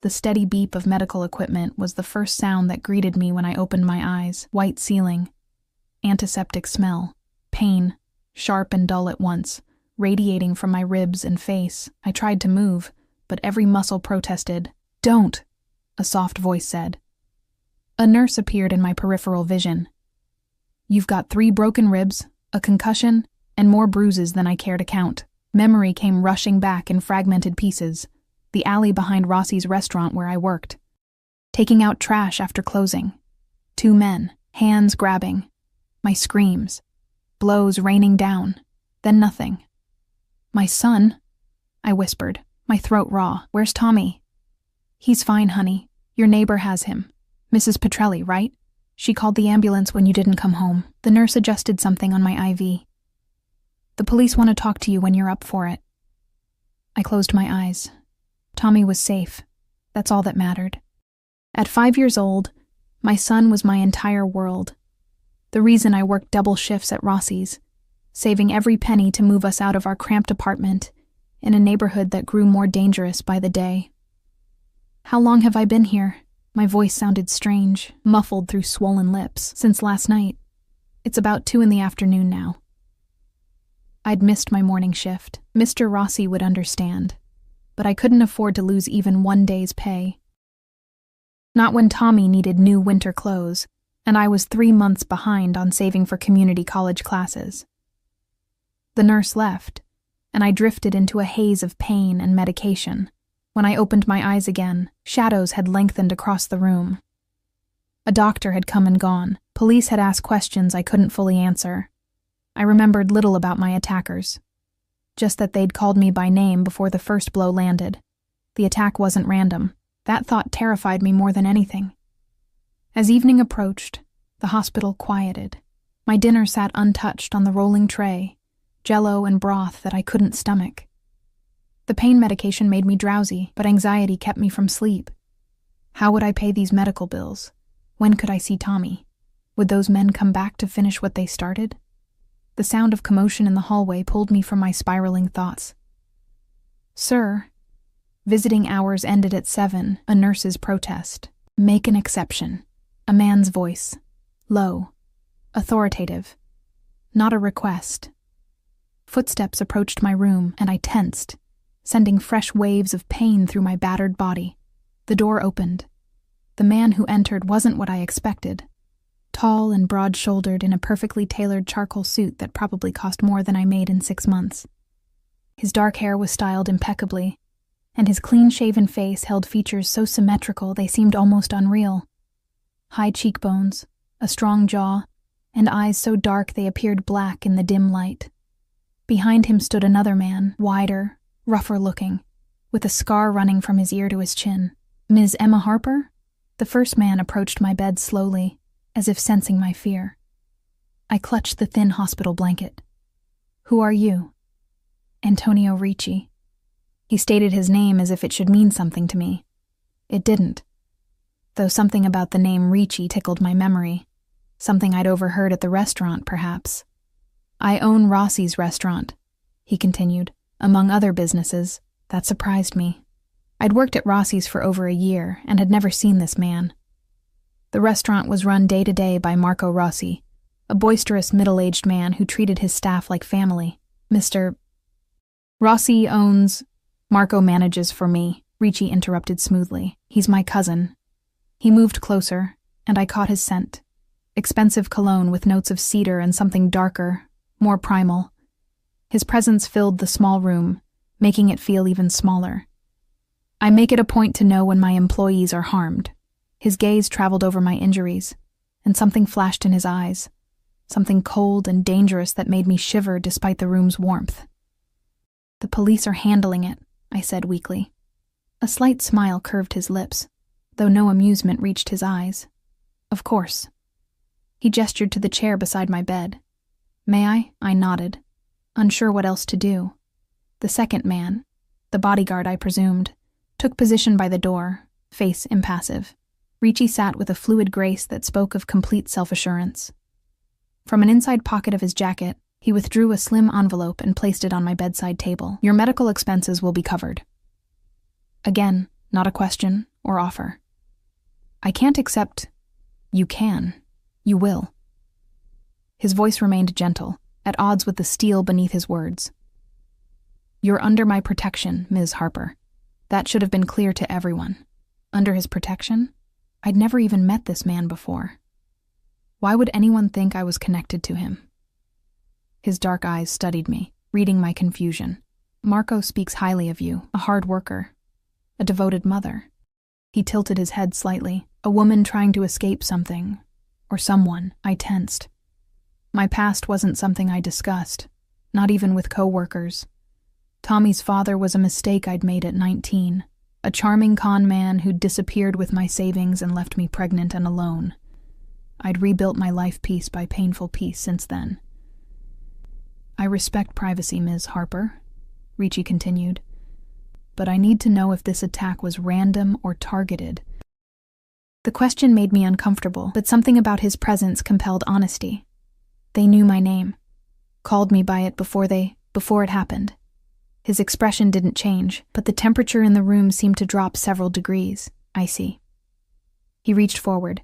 The steady beep of medical equipment was the first sound that greeted me when I opened my eyes. White ceiling, antiseptic smell, pain, sharp and dull at once, radiating from my ribs and face. I tried to move, but every muscle protested. "Don't," a soft voice said. A nurse appeared in my peripheral vision. "You've got 3 broken ribs, a concussion, and more bruises than I care to count." Memory came rushing back in fragmented pieces. The alley behind Rossi's restaurant where I worked. Taking out trash after closing. 2 men, hands grabbing. My screams. Blows raining down. Then nothing. "My son," I whispered, my throat raw. "Where's Tommy?" "He's fine, honey. Your neighbor has him. Mrs. Petrelli, right? She called the ambulance when you didn't come home." The nurse adjusted something on my IV. "The police want to talk to you when you're up for it." I closed my eyes. Tommy was safe. That's all that mattered. At 5 years old, my son was my entire world. The reason I worked double shifts at Rossi's, saving every penny to move us out of our cramped apartment in a neighborhood that grew more dangerous by the day. "How long have I been here?" My voice sounded strange, muffled through swollen lips. "Since last night. It's about 2 in the afternoon now." I'd missed my morning shift. Mr. Rossi would understand, but I couldn't afford to lose even 1 day's pay. Not when Tommy needed new winter clothes, and I was 3 months behind on saving for community college classes. The nurse left, and I drifted into a haze of pain and medication. When I opened my eyes again, shadows had lengthened across the room. A doctor had come and gone. Police had asked questions I couldn't fully answer. I remembered little about my attackers. Just that they'd called me by name before the first blow landed. The attack wasn't random. That thought terrified me more than anything. As evening approached, the hospital quieted. My dinner sat untouched on the rolling tray, jello and broth that I couldn't stomach. The pain medication made me drowsy, but anxiety kept me from sleep. How would I pay these medical bills? When could I see Tommy? Would those men come back to finish what they started? The sound of commotion in the hallway pulled me from my spiraling thoughts. "Sir." Visiting hours ended at 7, a nurse's protest. "Make an exception." A man's voice. Low. Authoritative. Not a request. Footsteps approached my room, and I tensed, sending fresh waves of pain through my battered body. The door opened. The man who entered wasn't what I expected. Tall and broad-shouldered in a perfectly tailored charcoal suit that probably cost more than I made in 6 months. His dark hair was styled impeccably, and his clean-shaven face held features so symmetrical they seemed almost unreal. High cheekbones, a strong jaw, and eyes so dark they appeared black in the dim light. Behind him stood another man, wider, rougher-looking, with a scar running from his ear to his chin. "Ms. Emma Harper?" The first man approached my bed slowly, as if sensing my fear. I clutched the thin hospital blanket. "Who are you?" "Antonio Ricci." He stated his name as if it should mean something to me. It didn't. Though something about the name Ricci tickled my memory. Something I'd overheard at the restaurant, perhaps. "I own Rossi's restaurant," he continued. "Among other businesses." That surprised me. I'd worked at Rossi's for over a year and had never seen this man. The restaurant was run day to day by Marco Rossi, a boisterous middle-aged man who treated his staff like family. "Mr. Rossi owns—" "Marco manages for me," Ricci interrupted smoothly. "He's my cousin." He moved closer, and I caught his scent. Expensive cologne with notes of cedar and something darker, more primal. His presence filled the small room, making it feel even smaller. "I make it a point to know when my employees are harmed." His gaze traveled over my injuries, and something flashed in his eyes, something cold and dangerous that made me shiver despite the room's warmth. "The police are handling it," I said weakly. A slight smile curved his lips, though no amusement reached his eyes. "Of course." He gestured to the chair beside my bed. "May I?" I nodded, unsure what else to do. The second man, the bodyguard I presumed, took position by the door, face impassive. Ricci sat with a fluid grace that spoke of complete self-assurance. From an inside pocket of his jacket, he withdrew a slim envelope and placed it on my bedside table. "Your medical expenses will be covered." Again, not a question or offer. I can't accept. You can. You will. His voice remained gentle, at odds with the steel beneath his words. You're under my protection, Ms. Harper. That should have been clear to everyone. Under his protection? I'd never even met this man before. Why would anyone think I was connected to him? His dark eyes studied me, reading my confusion. Marco speaks highly of you, a hard worker, a devoted mother. He tilted his head slightly, a woman trying to escape something, or someone. I tensed. My past wasn't something I discussed, not even with co-workers. Tommy's father was a mistake I'd made at 19, a charming con man who'd disappeared with my savings and left me pregnant and alone. I'd rebuilt my life piece by painful piece since then. I respect privacy, Ms. Harper, Ricci continued, but I need to know if this attack was random or targeted. The question made me uncomfortable, but something about his presence compelled honesty. They knew my name, called me by it before it happened. His expression didn't change, but the temperature in the room seemed to drop several degrees. I see. He reached forward,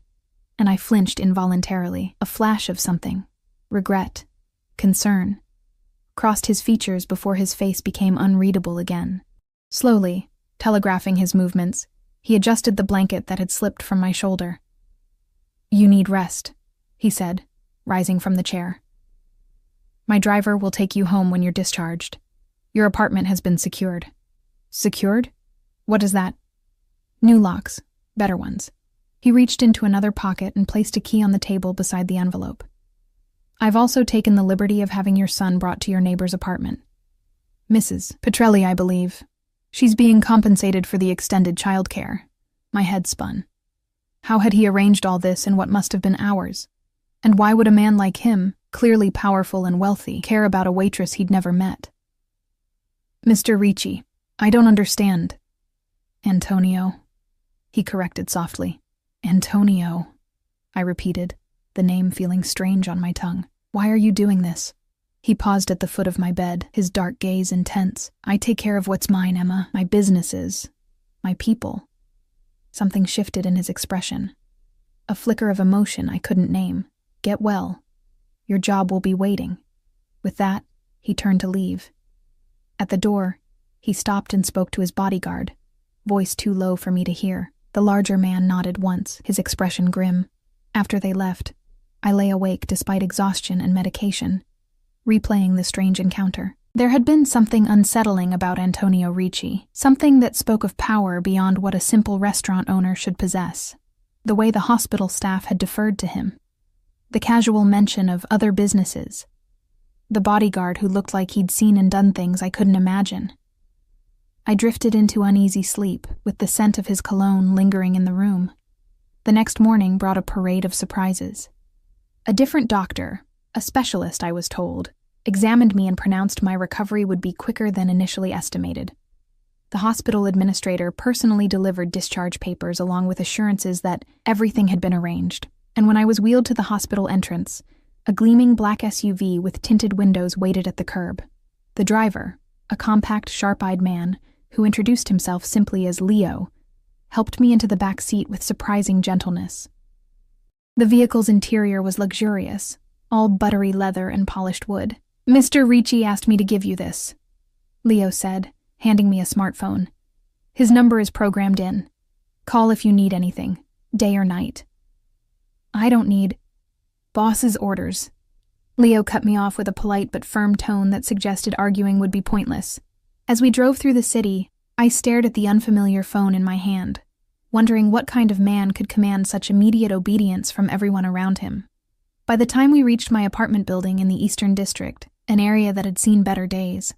and I flinched involuntarily. A flash of something. Regret. Concern. Crossed his features before his face became unreadable again. Slowly, telegraphing his movements, he adjusted the blanket that had slipped from my shoulder. You need rest, he said, rising from the chair. My driver will take you home when you're discharged. Your apartment has been secured. Secured? What is that? New locks. Better ones. He reached into another pocket and placed a key on the table beside the envelope. I've also taken the liberty of having your son brought to your neighbor's apartment. Mrs. Petrelli, I believe. She's being compensated for the extended childcare. My head spun. How had he arranged all this in what must have been hours? And why would a man like him, clearly powerful and wealthy, care about a waitress he'd never met? Mr. Ricci, I don't understand. Antonio, he corrected softly. Antonio, I repeated, the name feeling strange on my tongue. Why are you doing this? He paused at the foot of my bed, his dark gaze intense. I take care of what's mine, Emma. My businesses. My people. Something shifted in his expression. A flicker of emotion I couldn't name. Get well. Your job will be waiting. With that, he turned to leave. At the door, he stopped and spoke to his bodyguard, voice too low for me to hear. The larger man nodded once, his expression grim. After they left, I lay awake despite exhaustion and medication, replaying the strange encounter. There had been something unsettling about Antonio Ricci, something that spoke of power beyond what a simple restaurant owner should possess. The way the hospital staff had deferred to him. The casual mention of other businesses. The bodyguard who looked like he'd seen and done things I couldn't imagine. I drifted into uneasy sleep, with the scent of his cologne lingering in the room. The next morning brought a parade of surprises. A different doctor, a specialist I was told, examined me and pronounced my recovery would be quicker than initially estimated. The hospital administrator personally delivered discharge papers along with assurances that everything had been arranged, and when I was wheeled to the hospital entrance, a gleaming black SUV with tinted windows waited at the curb. The driver, a compact, sharp-eyed man, who introduced himself simply as Leo, helped me into the back seat with surprising gentleness. The vehicle's interior was luxurious, all buttery leather and polished wood. Mr. Ricci asked me to give you this, Leo said, handing me a smartphone. His number is programmed in. Call if you need anything, day or night. I don't need boss's orders. Leo cut me off with a polite but firm tone that suggested arguing would be pointless. As we drove through the city, I stared at the unfamiliar phone in my hand, wondering what kind of man could command such immediate obedience from everyone around him. By the time we reached my apartment building in the Eastern District, an area that had seen better days,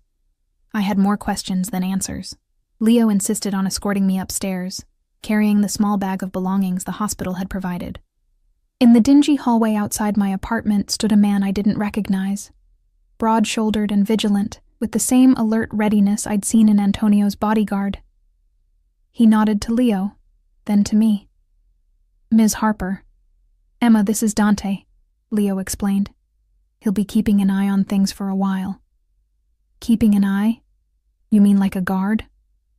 I had more questions than answers. Leo insisted on escorting me upstairs, carrying the small bag of belongings the hospital had provided. In the dingy hallway outside my apartment stood a man I didn't recognize, broad-shouldered and vigilant, with the same alert readiness I'd seen in Antonio's bodyguard. He nodded to Leo, then to me. Ms. Harper. Emma, this is Dante, Leo explained. He'll be keeping an eye on things for a while. Keeping an eye? You mean like a guard?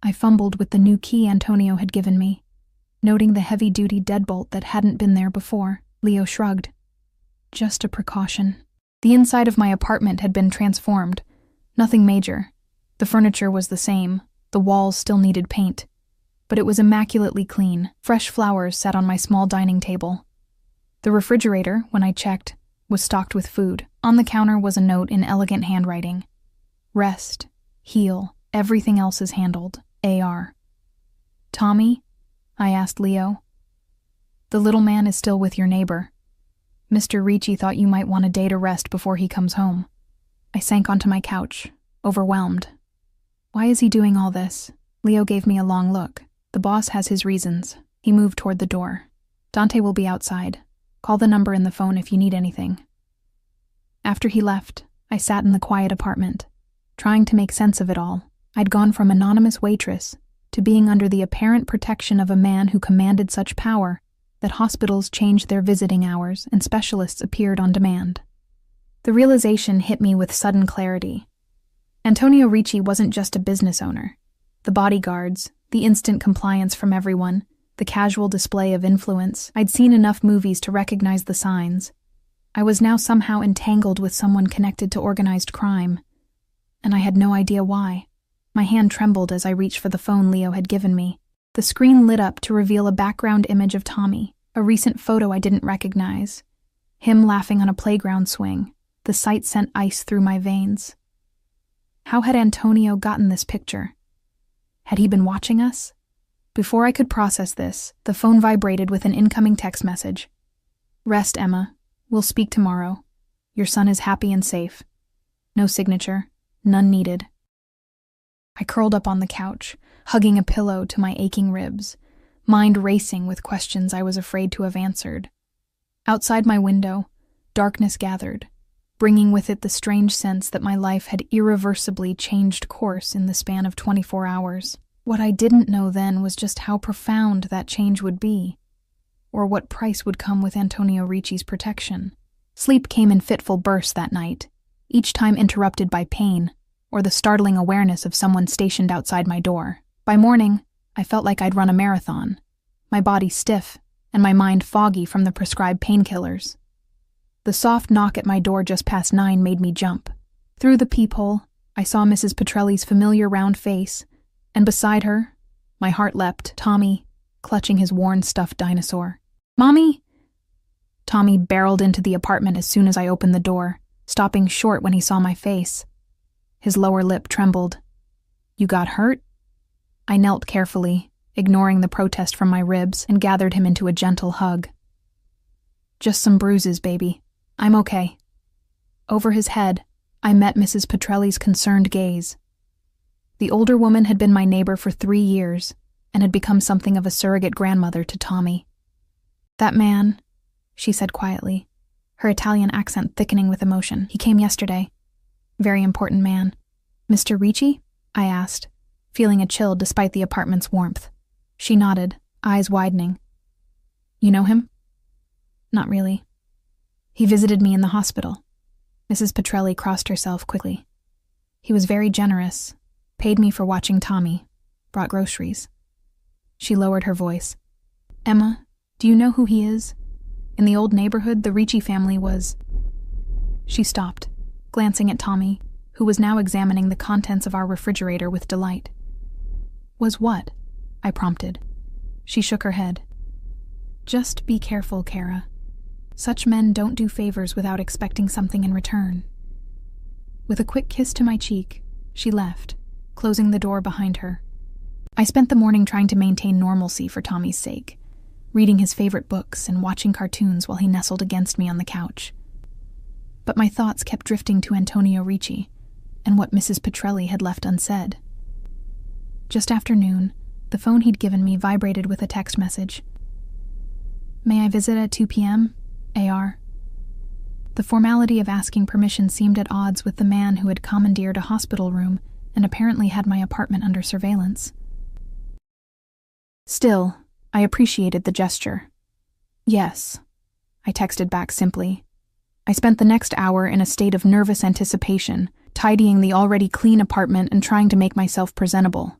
I fumbled with the new key Antonio had given me. Noting the heavy-duty deadbolt that hadn't been there before, Leo shrugged. Just a precaution. The inside of my apartment had been transformed. Nothing major. The furniture was the same. The walls still needed paint. But it was immaculately clean. Fresh flowers sat on my small dining table. The refrigerator, when I checked, was stocked with food. On the counter was a note in elegant handwriting. Rest. Heal. Everything else is handled. A.R. Tommy? I asked Leo. The little man is still with your neighbor. Mr. Ricci thought you might want a day to rest before he comes home. I sank onto my couch, overwhelmed. Why is he doing all this? Leo gave me a long look. The boss has his reasons. He moved toward the door. Dante will be outside. Call the number in the phone if you need anything. After he left, I sat in the quiet apartment, trying to make sense of it all. I'd gone from anonymous waitress to being under the apparent protection of a man who commanded such power that hospitals changed their visiting hours and specialists appeared on demand. The realization hit me with sudden clarity. Antonio Ricci wasn't just a business owner. The bodyguards, the instant compliance from everyone, the casual display of influence. I'd seen enough movies to recognize the signs. I was now somehow entangled with someone connected to organized crime, and I had no idea why. My hand trembled as I reached for the phone Leo had given me. The screen lit up to reveal a background image of Tommy, a recent photo I didn't recognize. Him laughing on a playground swing. The sight sent ice through my veins. How had Antonio gotten this picture? Had he been watching us? Before I could process this, the phone vibrated with an incoming text message. Rest, Emma. We'll speak tomorrow. Your son is happy and safe. No signature. None needed. I curled up on the couch, hugging a pillow to my aching ribs, mind racing with questions I was afraid to have answered. Outside my window, darkness gathered, bringing with it the strange sense that my life had irreversibly changed course in the span of 24 hours. What I didn't know then was just how profound that change would be, or what price would come with Antonio Ricci's protection. Sleep came in fitful bursts that night, each time interrupted by pain, or the startling awareness of someone stationed outside my door. By morning, I felt like I'd run a marathon, my body stiff and my mind foggy from the prescribed painkillers. The soft knock at my door just past 9 made me jump. Through the peephole, I saw Mrs. Petrelli's familiar round face, and beside her, my heart leapt, Tommy, clutching his worn stuffed dinosaur. Mommy! Tommy barreled into the apartment as soon as I opened the door, stopping short when he saw my face. His lower lip trembled. You got hurt? I knelt carefully, ignoring the protest from my ribs, and gathered him into a gentle hug. Just some bruises, baby. I'm okay. Over his head, I met Mrs. Petrelli's concerned gaze. The older woman had been my neighbor for 3 years, and had become something of a surrogate grandmother to Tommy. That man, she said quietly, her Italian accent thickening with emotion. He came yesterday. Very important man. Mr. Ricci? I asked, feeling a chill despite the apartment's warmth. She nodded, eyes widening. You know him? Not really. He visited me in the hospital. Mrs. Petrelli crossed herself quickly. He was very generous, paid me for watching Tommy, brought groceries. She lowered her voice. Emma, do you know who he is? In the old neighborhood, the Ricci family was... She stopped, glancing at Tommy, who was now examining the contents of our refrigerator with delight. Was what? I prompted. She shook her head. Just be careful, Kara. Such men don't do favors without expecting something in return. With a quick kiss to my cheek, she left, closing the door behind her. I spent the morning trying to maintain normalcy for Tommy's sake, reading his favorite books and watching cartoons while he nestled against me on the couch. But my thoughts kept drifting to Antonio Ricci and what Mrs. Petrelli had left unsaid. Just after noon, the phone he'd given me vibrated with a text message. May I visit at 2 p.m., AR? The formality of asking permission seemed at odds with the man who had commandeered a hospital room and apparently had my apartment under surveillance. Still, I appreciated the gesture. Yes, I texted back simply. I spent the next hour in a state of nervous anticipation, tidying the already clean apartment and trying to make myself presentable.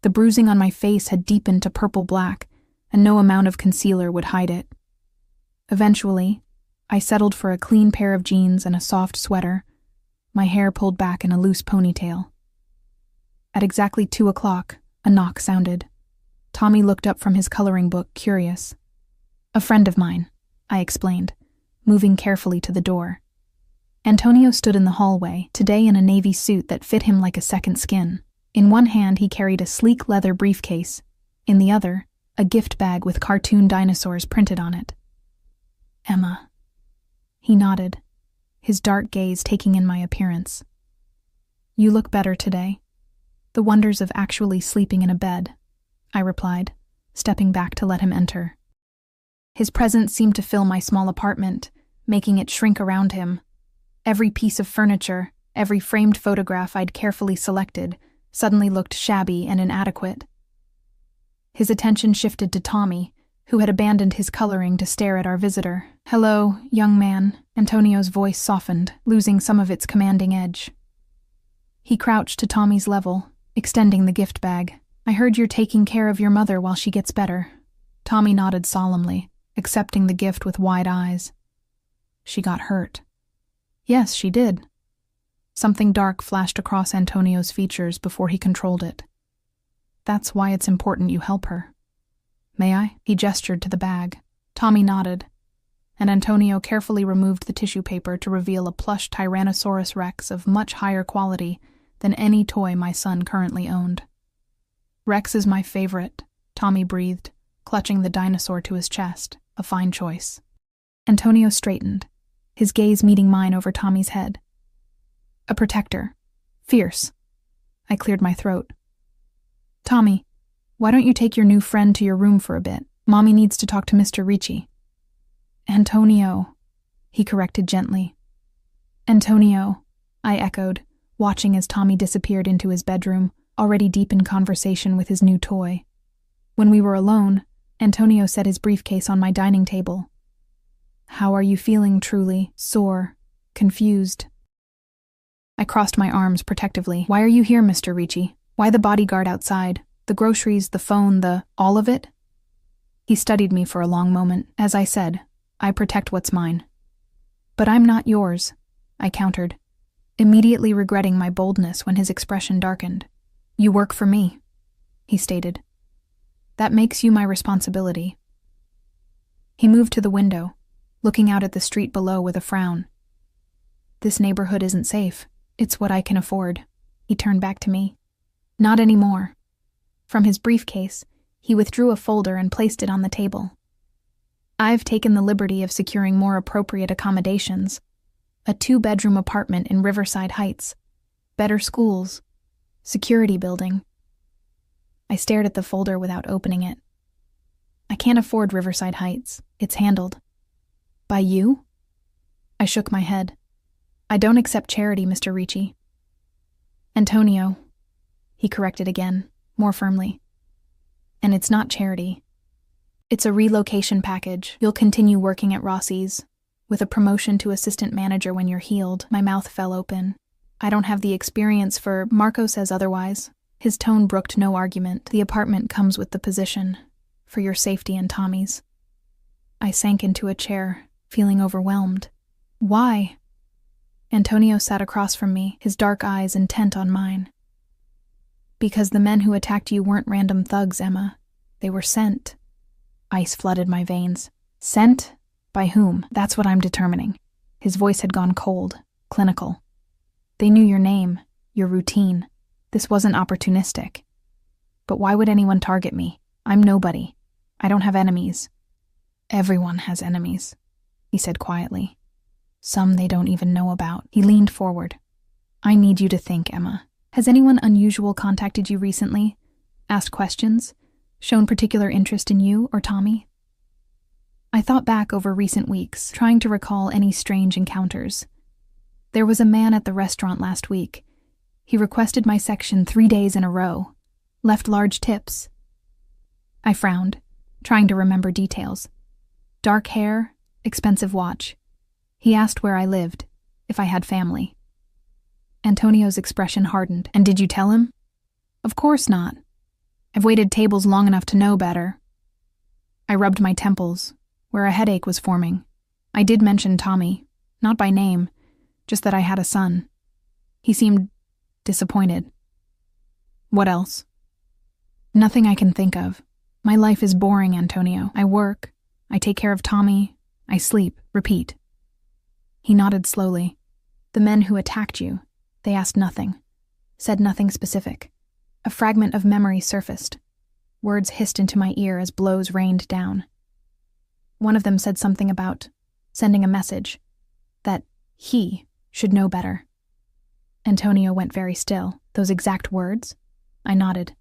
The bruising on my face had deepened to purple-black, and no amount of concealer would hide it. Eventually, I settled for a clean pair of jeans and a soft sweater, my hair pulled back in a loose ponytail. At exactly 2 o'clock, a knock sounded. Tommy looked up from his coloring book, curious. "A friend of mine," I explained, moving carefully to the door. Antonio stood in the hallway, today in a navy suit that fit him like a second skin. In one hand he carried a sleek leather briefcase, in the other, a gift bag with cartoon dinosaurs printed on it. "Emma." He nodded, his dark gaze taking in my appearance. "You look better today. The wonders of actually sleeping in a bed," I replied, stepping back to let him enter. His presence seemed to fill my small apartment, making it shrink around him. Every piece of furniture, every framed photograph I'd carefully selected, suddenly looked shabby and inadequate. His attention shifted to Tommy, who had abandoned his coloring to stare at our visitor. "Hello, young man," Antonio's voice softened, losing some of its commanding edge. He crouched to Tommy's level, extending the gift bag. "I heard you're taking care of your mother while she gets better." Tommy nodded solemnly, accepting the gift with wide eyes. "She got hurt." "Yes, she did." Something dark flashed across Antonio's features before he controlled it. "That's why it's important you help her." "May I?" He gestured to the bag. Tommy nodded, and Antonio carefully removed the tissue paper to reveal a plush Tyrannosaurus Rex of much higher quality than any toy my son currently owned. "Rex is my favorite," Tommy breathed, clutching the dinosaur to his chest. "A fine choice." Antonio straightened, his gaze meeting mine over Tommy's head. "A protector. Fierce." I cleared my throat. "Tommy, why don't you take your new friend to your room for a bit? Mommy needs to talk to Mr. Ricci." "Antonio," he corrected gently. "Antonio," I echoed, watching as Tommy disappeared into his bedroom, already deep in conversation with his new toy. When we were alone, Antonio set his briefcase on my dining table. "How are you feeling, truly? Sore? Confused?" I crossed my arms protectively. "Why are you here, Mr. Ricci? Why the bodyguard outside? The groceries, the phone, all of it?" He studied me for a long moment. "As I said, I protect what's mine." "But I'm not yours," I countered, immediately regretting my boldness when his expression darkened. "You work for me," he stated. "That makes you my responsibility." He moved to the window, looking out at the street below with a frown. "This neighborhood isn't safe. It's what I can afford." He turned back to me. "Not anymore." From his briefcase, he withdrew a folder and placed it on the table. "I've taken the liberty of securing more appropriate accommodations. A 2-bedroom apartment in Riverside Heights. Better schools. Security building." I stared at the folder without opening it. "I can't afford Riverside Heights. It's handled." "By you?" I shook my head. "I don't accept charity, Mr. Ricci." "Antonio," he corrected again, more firmly. "And it's not charity. It's a relocation package. You'll continue working at Rossi's, with a promotion to assistant manager when you're healed." My mouth fell open. "I don't have the experience for—" "Marco says otherwise." His tone brooked no argument. "The apartment comes with the position, for your safety and Tommy's." I sank into a chair, feeling overwhelmed. "Why?" Antonio sat across from me, his dark eyes intent on mine. "Because the men who attacked you weren't random thugs, Emma. They were sent." Ice flooded my veins. "Sent? By whom? That's what I'm determining." His voice had gone cold, clinical. "They knew your name, your routine. This wasn't opportunistic. But why would anyone target me? I'm nobody. I don't have enemies." "Everyone has enemies," he said quietly. "Some they don't even know about." He leaned forward. "I need you to think, Emma. Has anyone unusual contacted you recently? Asked questions? Shown particular interest in you or Tommy?" I thought back over recent weeks, trying to recall any strange encounters. There was a man at the restaurant last week. He requested my section 3 days in a row, left large tips. I frowned, trying to remember details. Dark hair, expensive watch. He asked where I lived, if I had family. Antonio's expression hardened. "And did you tell him?" "Of course not." I've waited tables long enough to know better. I rubbed my temples, where a headache was forming. I did mention Tommy, not by name, just that I had a son. He seemed disappointed. What else? Nothing I can think of. My life is boring, Antonio. I work, I take care of Tommy, I sleep, repeat. He nodded slowly. The men who attacked you, they asked nothing, said nothing specific. A fragment of memory surfaced. Words hissed into my ear as blows rained down. One of them said something about sending a message, that he should know better. Antonio went very still. Those exact words? I nodded,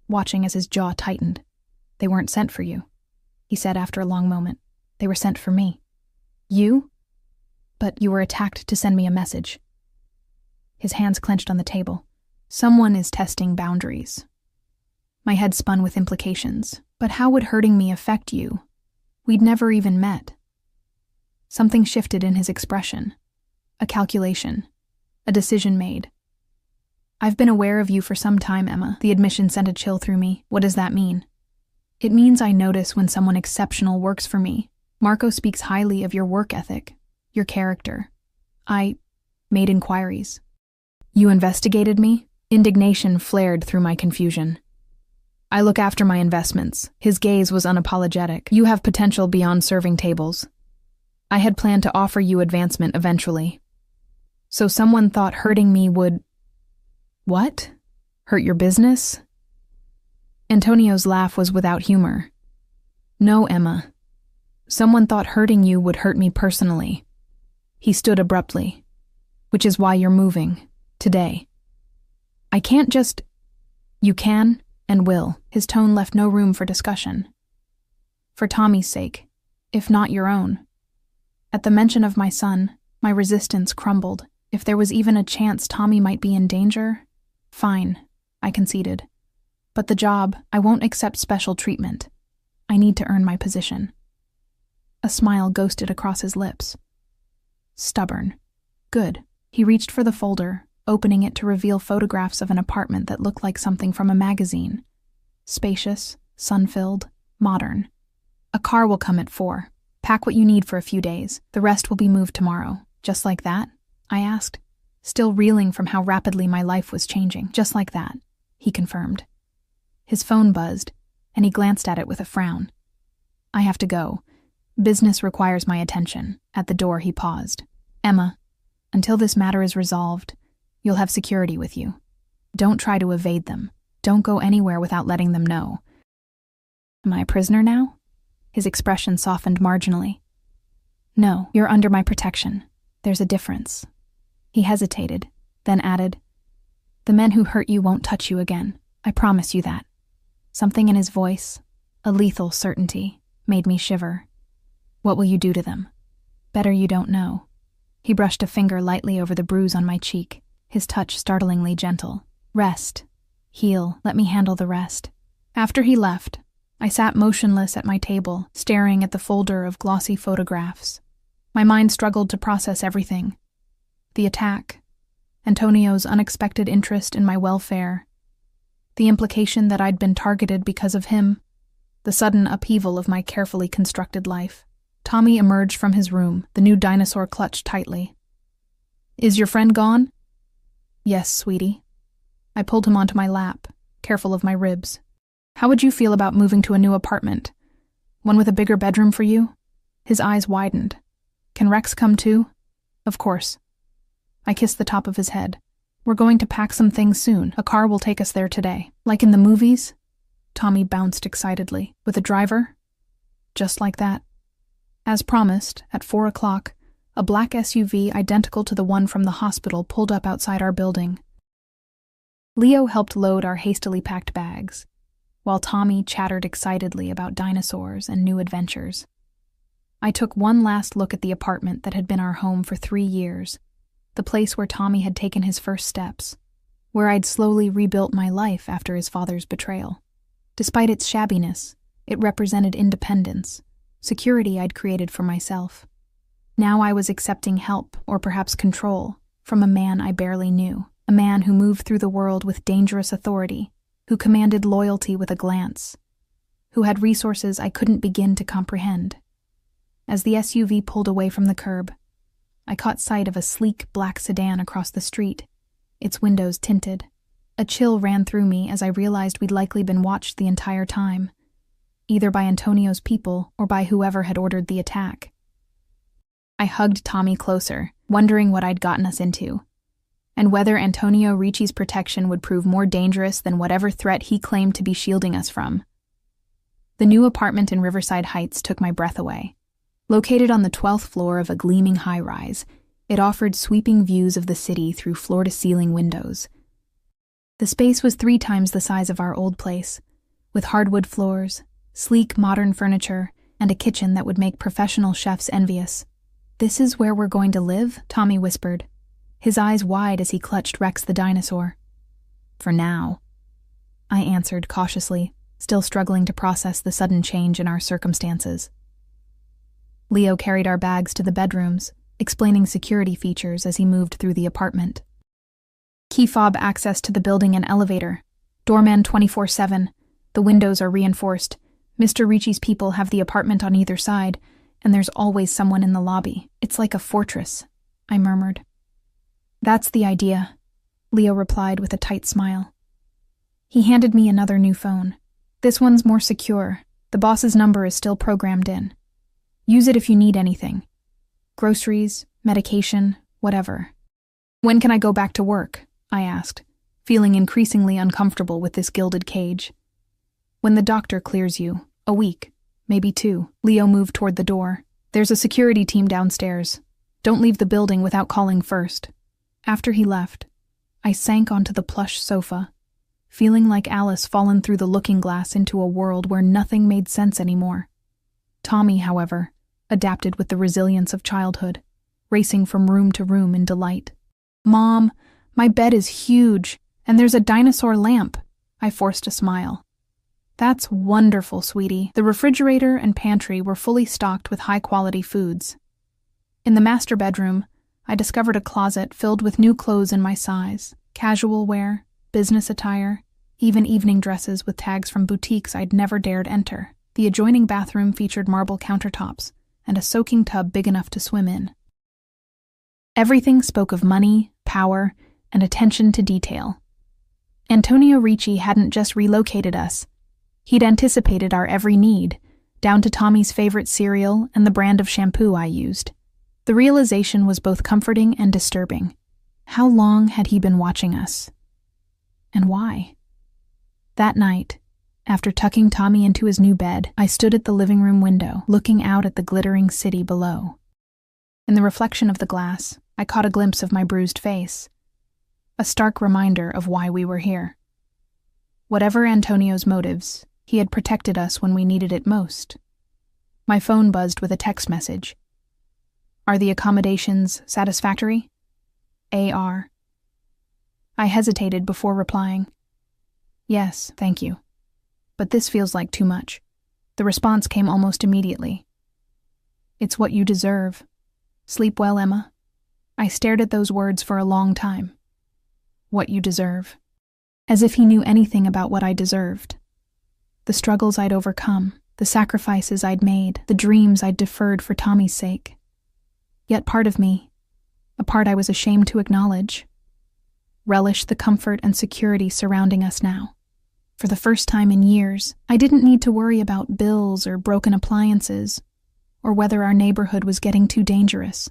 watching as his jaw tightened. They weren't sent for you, he said after a long moment. They were sent for me. You? But you were attacked to send me a message. His hands clenched on the table. Someone is testing boundaries. My head spun with implications. But how would hurting me affect you? We'd never even met. Something shifted in his expression. A calculation. A decision made. I've been aware of you for some time, Emma. The admission sent a chill through me. What does that mean? It means I notice when someone exceptional works for me. Marco speaks highly of your work ethic, your character. I made inquiries. You investigated me? Indignation flared through my confusion. I look after my investments. His gaze was unapologetic. You have potential beyond serving tables. I had planned to offer you advancement eventually. So someone thought hurting me would... What? Hurt your business? Antonio's laugh was without humor. No, Emma. Someone thought hurting you would hurt me personally. He stood abruptly. Which is why you're moving. Today. I can't just... You can and will. His tone left no room for discussion. For Tommy's sake, if not your own. At the mention of my son, my resistance crumbled. If there was even a chance Tommy might be in danger, fine, I conceded. But the job, I won't accept special treatment. I need to earn my position. A smile ghosted across his lips. Stubborn. Good. He reached for the folder, opening it to reveal photographs of an apartment that looked like something from a magazine. Spacious, sun-filled, modern. A car will come at 4. Pack what you need for a few days. The rest will be moved tomorrow. Just like that? I asked, still reeling from how rapidly my life was changing. Just like that, he confirmed. His phone buzzed, and he glanced at it with a frown. I have to go. Business requires my attention. At the door, he paused. Emma, until this matter is resolved, you'll have security with you. Don't try to evade them. Don't go anywhere without letting them know. Am I a prisoner now? His expression softened marginally. No, you're under my protection. There's a difference. He hesitated, then added, The men who hurt you won't touch you again. I promise you that. Something in his voice, a lethal certainty, made me shiver. What will you do to them? Better you don't know. He brushed a finger lightly over the bruise on my cheek, his touch startlingly gentle. Rest. Heal. Let me handle the rest. After he left, I sat motionless at my table, staring at the folder of glossy photographs. My mind struggled to process everything. The attack, Antonio's unexpected interest in my welfare, the implication that I'd been targeted because of him, the sudden upheaval of my carefully constructed life. Tommy emerged from his room, the new dinosaur clutched tightly. Is your friend gone? Yes, sweetie. I pulled him onto my lap, careful of my ribs. How would you feel about moving to a new apartment? One with a bigger bedroom for you? His eyes widened. Can Rex come too? Of course. I kissed the top of his head. We're going to pack some things soon. A car will take us there today. Like in the movies? Tommy bounced excitedly. With a driver? Just like that. As promised, at 4 o'clock, a black SUV identical to the one from the hospital pulled up outside our building. Leo helped load our hastily packed bags, while Tommy chattered excitedly about dinosaurs and new adventures. I took one last look at the apartment that had been our home for 3 years, the place where Tommy had taken his first steps, where I'd slowly rebuilt my life after his father's betrayal. Despite its shabbiness, it represented independence, security I'd created for myself. Now I was accepting help, or perhaps control, from a man I barely knew, a man who moved through the world with dangerous authority, who commanded loyalty with a glance, who had resources I couldn't begin to comprehend. As the SUV pulled away from the curb, I caught sight of a sleek black sedan across the street, its windows tinted. A chill ran through me as I realized we'd likely been watched the entire time, either by Antonio's people or by whoever had ordered the attack. I hugged Tommy closer, wondering what I'd gotten us into, and whether Antonio Ricci's protection would prove more dangerous than whatever threat he claimed to be shielding us from. The new apartment in Riverside Heights took my breath away. Located on the 12th floor of a gleaming high-rise, it offered sweeping views of the city through floor-to-ceiling windows. The space was 3 times the size of our old place, with hardwood floors, sleek modern furniture, and a kitchen that would make professional chefs envious. "This is where we're going to live?" Tommy whispered, his eyes wide as he clutched Rex the dinosaur. "For now," I answered cautiously, still struggling to process the sudden change in our circumstances. Leo carried our bags to the bedrooms, explaining security features as he moved through the apartment. Key fob access to the building and elevator. Doorman 24/7. The windows are reinforced. Mr. Ricci's people have the apartment on either side, and there's always someone in the lobby. It's like a fortress, I murmured. "That's the idea," Leo replied with a tight smile. He handed me another new phone. "This one's more secure. The boss's number is still programmed in. Use it if you need anything. Groceries, medication, whatever." "When can I go back to work?" I asked, feeling increasingly uncomfortable with this gilded cage. "When the doctor clears you. A week, maybe 2. Leo moved toward the door. "There's a security team downstairs. Don't leave the building without calling first." After he left, I sank onto the plush sofa, feeling like Alice fallen through the looking glass into a world where nothing made sense anymore. Tommy, however, adapted with the resilience of childhood, racing from room to room in delight. "Mom, my bed is huge, and there's a dinosaur lamp." I forced a smile. "That's wonderful, sweetie." The refrigerator and pantry were fully stocked with high-quality foods. In the master bedroom, I discovered a closet filled with new clothes in my size, casual wear, business attire, even evening dresses with tags from boutiques I'd never dared enter. The adjoining bathroom featured marble countertops and a soaking tub big enough to swim in. Everything spoke of money, power, and attention to detail. Antonio Ricci hadn't just relocated us. He'd anticipated our every need, down to Tommy's favorite cereal and the brand of shampoo I used. The realization was both comforting and disturbing. How long had he been watching us? And why? That night, after tucking Tommy into his new bed, I stood at the living room window, looking out at the glittering city below. In the reflection of the glass, I caught a glimpse of my bruised face, a stark reminder of why we were here. Whatever Antonio's motives, he had protected us when we needed it most. My phone buzzed with a text message. "Are the accommodations satisfactory? AR." I hesitated before replying. "Yes, thank you. But this feels like too much." The response came almost immediately. "It's what you deserve. Sleep well, Emma." I stared at those words for a long time. What you deserve. As if he knew anything about what I deserved. The struggles I'd overcome, the sacrifices I'd made, the dreams I'd deferred for Tommy's sake. Yet part of me, a part I was ashamed to acknowledge, relished the comfort and security surrounding us now. For the first time in years, I didn't need to worry about bills or broken appliances, or whether our neighborhood was getting too dangerous.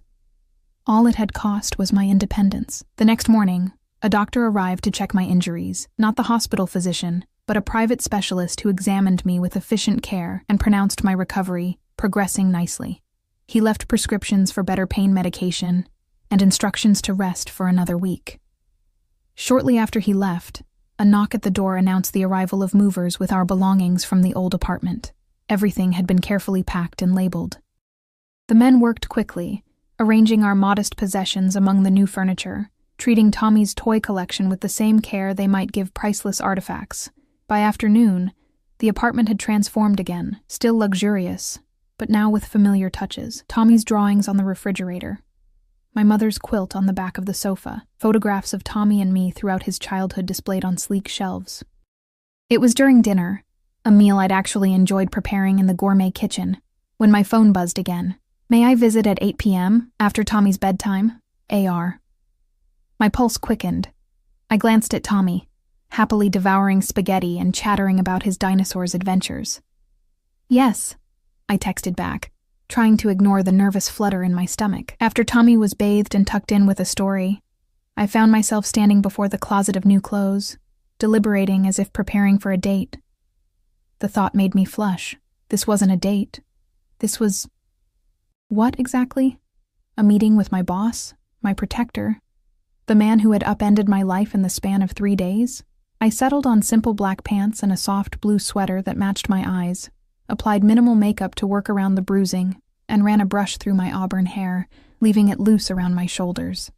All it had cost was my independence. The next morning, a doctor arrived to check my injuries, not the hospital physician, but a private specialist who examined me with efficient care and pronounced my recovery progressing nicely. He left prescriptions for better pain medication and instructions to rest for another week. Shortly after he left, a knock at the door announced the arrival of movers with our belongings from the old apartment. Everything had been carefully packed and labeled. The men worked quickly, arranging our modest possessions among the new furniture, treating Tommy's toy collection with the same care they might give priceless artifacts. By afternoon, the apartment had transformed again, still luxurious, but now with familiar touches. Tommy's drawings on the refrigerator, my mother's quilt on the back of the sofa, photographs of Tommy and me throughout his childhood displayed on sleek shelves. It was during dinner, a meal I'd actually enjoyed preparing in the gourmet kitchen, when my phone buzzed again. "May I visit at 8 p.m., after Tommy's bedtime? AR." My pulse quickened. I glanced at Tommy, happily devouring spaghetti and chattering about his dinosaur's adventures. "Yes," I texted back, trying to ignore the nervous flutter in my stomach. After Tommy was bathed and tucked in with a story, I found myself standing before the closet of new clothes, deliberating as if preparing for a date. The thought made me flush. This wasn't a date. This was... what exactly? A meeting with my boss? My protector? The man who had upended my life in the span of 3 days? I settled on simple black pants and a soft blue sweater that matched my eyes, applied minimal makeup to work around the bruising, and ran a brush through my auburn hair, leaving it loose around my shoulders.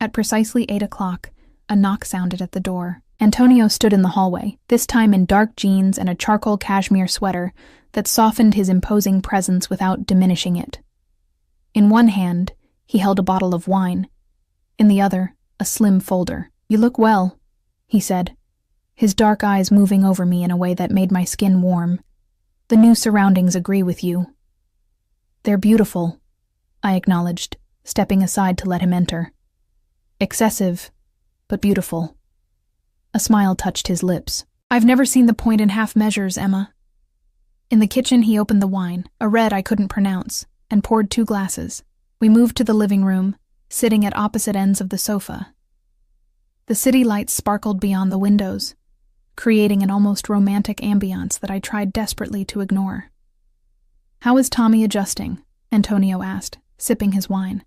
At precisely 8 o'clock, a knock sounded at the door. Antonio stood in the hallway, this time in dark jeans and a charcoal cashmere sweater that softened his imposing presence without diminishing it. In one hand, he held a bottle of wine. In the other, a slim folder. "You look well," he said, his dark eyes moving over me in a way that made my skin warm. "The new surroundings agree with you." "They're beautiful," I acknowledged, stepping aside to let him enter. "Excessive, but beautiful." A smile touched his lips. "I've never seen the point in half measures, Emma." In the kitchen, he opened the wine, a red I couldn't pronounce, and poured 2 glasses. We moved to the living room, sitting at opposite ends of the sofa. The city lights sparkled beyond the windows, creating an almost romantic ambiance that I tried desperately to ignore. "How is Tommy adjusting?" Antonio asked, sipping his wine.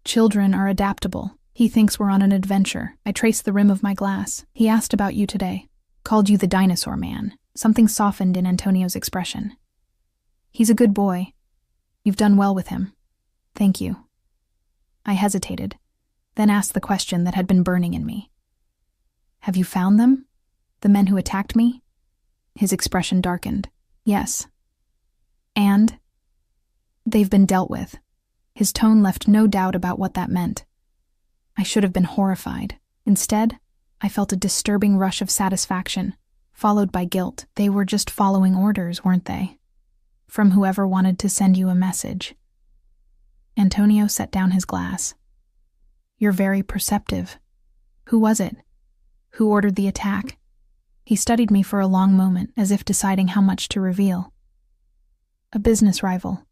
"Children are adaptable. He thinks we're on an adventure." I traced the rim of my glass. "He asked about you today. Called you the dinosaur man." Something softened in Antonio's expression. "He's a good boy. You've done well with him." "Thank you." I hesitated, then asked the question that had been burning in me. "Have you found them? The men who attacked me?" His expression darkened. "Yes." "And?" "They've been dealt with." His tone left no doubt about what that meant. I should have been horrified. Instead, I felt a disturbing rush of satisfaction, followed by guilt. They were just following orders, weren't they? From whoever wanted to send you a message. Antonio set down his glass. "You're very perceptive. Who was it? Who ordered the attack?" He studied me for a long moment, as if deciding how much to reveal. "A business rival.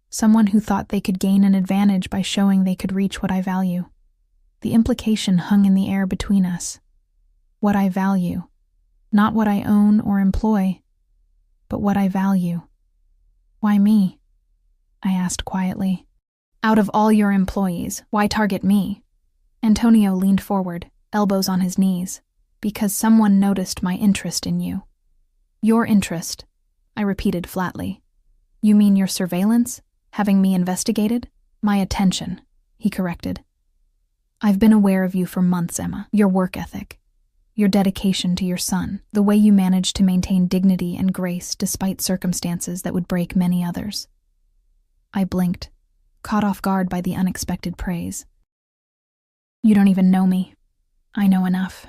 Someone who thought they could gain an advantage by showing they could reach what I value. The implication hung in the air between us. What I value. Not what I own or employ, but what I value." "Why me?" I asked quietly. "Out of all your employees, why target me?" Antonio leaned forward, elbows on his knees. "Because someone noticed my interest in you." "Your interest," I repeated flatly. "You mean your surveillance? Having me investigated?" "My attention," he corrected. "I've been aware of you for months, Emma. Your work ethic, your dedication to your son, the way you manage to maintain dignity and grace despite circumstances that would break many others." I blinked, caught off guard by the unexpected praise. "You don't even know me. I know enough."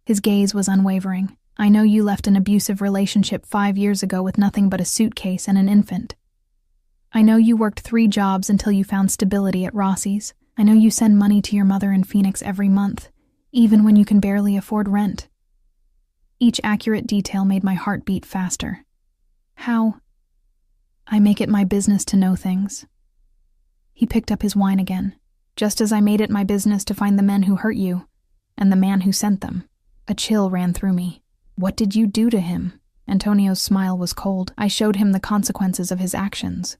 His gaze was unwavering. "I know you left an abusive relationship 5 years ago with nothing but a suitcase and an infant. I know you worked 3 jobs until you found stability at Rossi's. I know you send money to your mother in Phoenix every month, even when you can barely afford rent." Each accurate detail made my heart beat faster. "How?" "I make it my business to know things." He picked up his wine again. "Just as I made it my business to find the men who hurt you, and the man who sent them." A chill ran through me. "What did you do to him?" Antonio's smile was cold. "I showed him the consequences of his actions."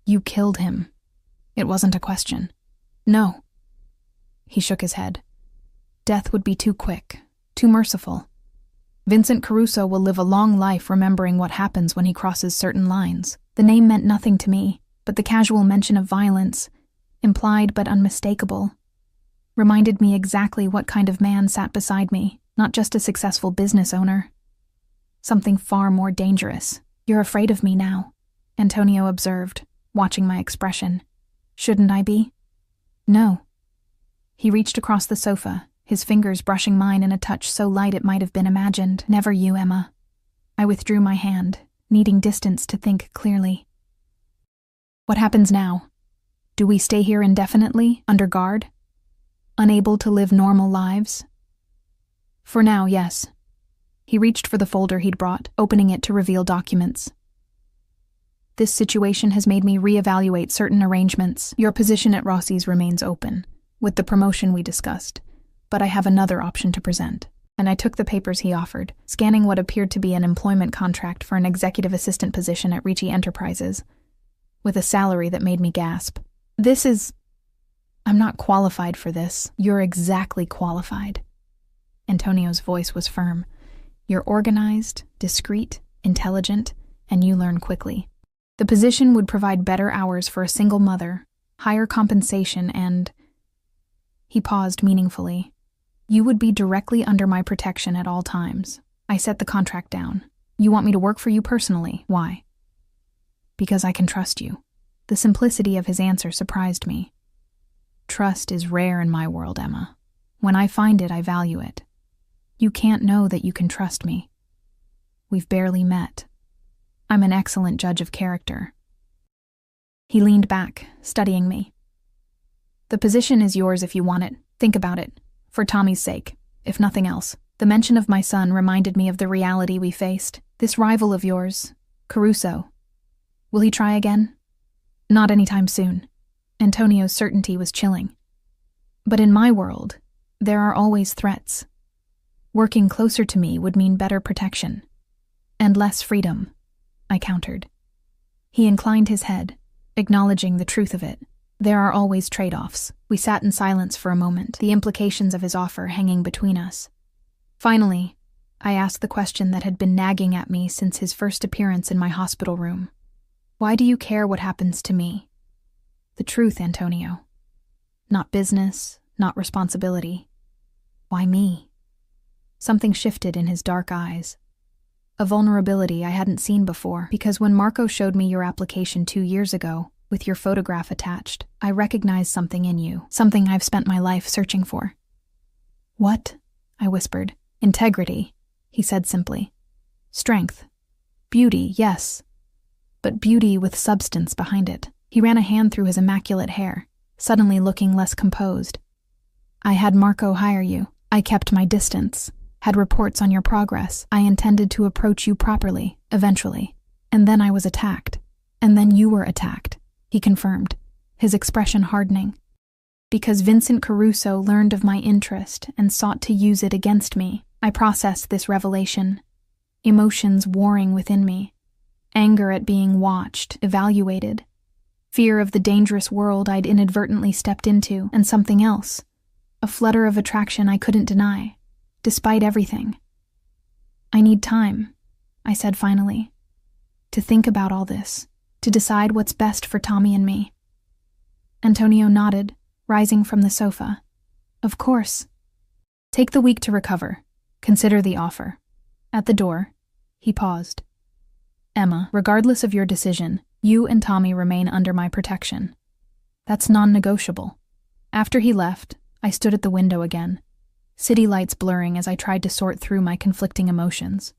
"You killed him." It wasn't a question. "No." He shook his head. "Death would be too quick, too merciful. Vincent Caruso will live a long life remembering what happens when he crosses certain lines." The name meant nothing to me, but the casual mention of violence, implied but unmistakable, reminded me exactly what kind of man sat beside me, not just a successful business owner. Something far more dangerous. "You're afraid of me now," Antonio observed, watching my expression. "Shouldn't I be?" "No." He reached across the sofa, his fingers brushing mine in a touch so light it might have been imagined. "Never you, Emma." I withdrew my hand, needing distance to think clearly. "What happens now? Do we stay here indefinitely, under guard? Unable to live normal lives?" "For now, yes." He reached for the folder he'd brought, opening it to reveal documents. "This situation has made me reevaluate certain arrangements. Your position at Rossi's remains open, with the promotion we discussed, but I have another option to present." And I took the papers he offered, scanning what appeared to be an employment contract for an executive assistant position at Ricci Enterprises, with a salary that made me gasp. I'm not qualified for this. You're exactly qualified." Antonio's voice was firm. "You're organized, discreet, intelligent, and you learn quickly. The position would provide better hours for a single mother, higher compensation, and—" He paused meaningfully. "You would be directly under my protection at all times." I set the contract down. "You want me to work for you personally. Why?" "Because I can trust you." The simplicity of his answer surprised me. "Trust is rare in my world, Emma. When I find it, I value it. You can't know that you can trust me. We've barely met. I'm an excellent judge of character." He leaned back, studying me. "The position is yours if you want it. Think about it. For Tommy's sake, if nothing else." The mention of my son reminded me of the reality we faced. "This rival of yours, Caruso, will he try again?" "Not anytime soon." Antonio's certainty was chilling. "But in my world, there are always threats. Working closer to me would mean better protection. And less freedom," I countered. He inclined his head, acknowledging the truth of it. "There are always trade-offs." We sat in silence for a moment, the implications of his offer hanging between us. Finally, I asked the question that had been nagging at me since his first appearance in my hospital room. "Why do you care what happens to me?" "The truth, Antonio. Not business, not responsibility. Why me?" Something shifted in his dark eyes. A vulnerability I hadn't seen before, because when Marco showed me your application 2 years ago, with your photograph attached, I recognized something in you, something I've spent my life searching for. "What?" I whispered. "Integrity," he said simply. "Strength. Beauty, yes. But beauty with substance behind it." He ran a hand through his immaculate hair, suddenly looking less composed. "I had Marco hire you. I kept my distance, had reports on your progress. I intended to approach you properly, eventually. And then I was attacked. And then you were attacked," he confirmed, his expression hardening. "Because Vincent Caruso learned of my interest and sought to use it against me." I processed this revelation, emotions warring within me, anger at being watched, evaluated, fear of the dangerous world I'd inadvertently stepped into, and something else, a flutter of attraction I couldn't deny, despite everything. "I need time," I said finally, "to think about all this, to decide what's best for Tommy and me." Antonio nodded, rising from the sofa. "Of course. Take the week to recover. Consider the offer." At the door, he paused. "Emma, regardless of your decision, you and Tommy remain under my protection. That's non-negotiable." After he left, I stood at the window again, city lights blurring as I tried to sort through my conflicting emotions.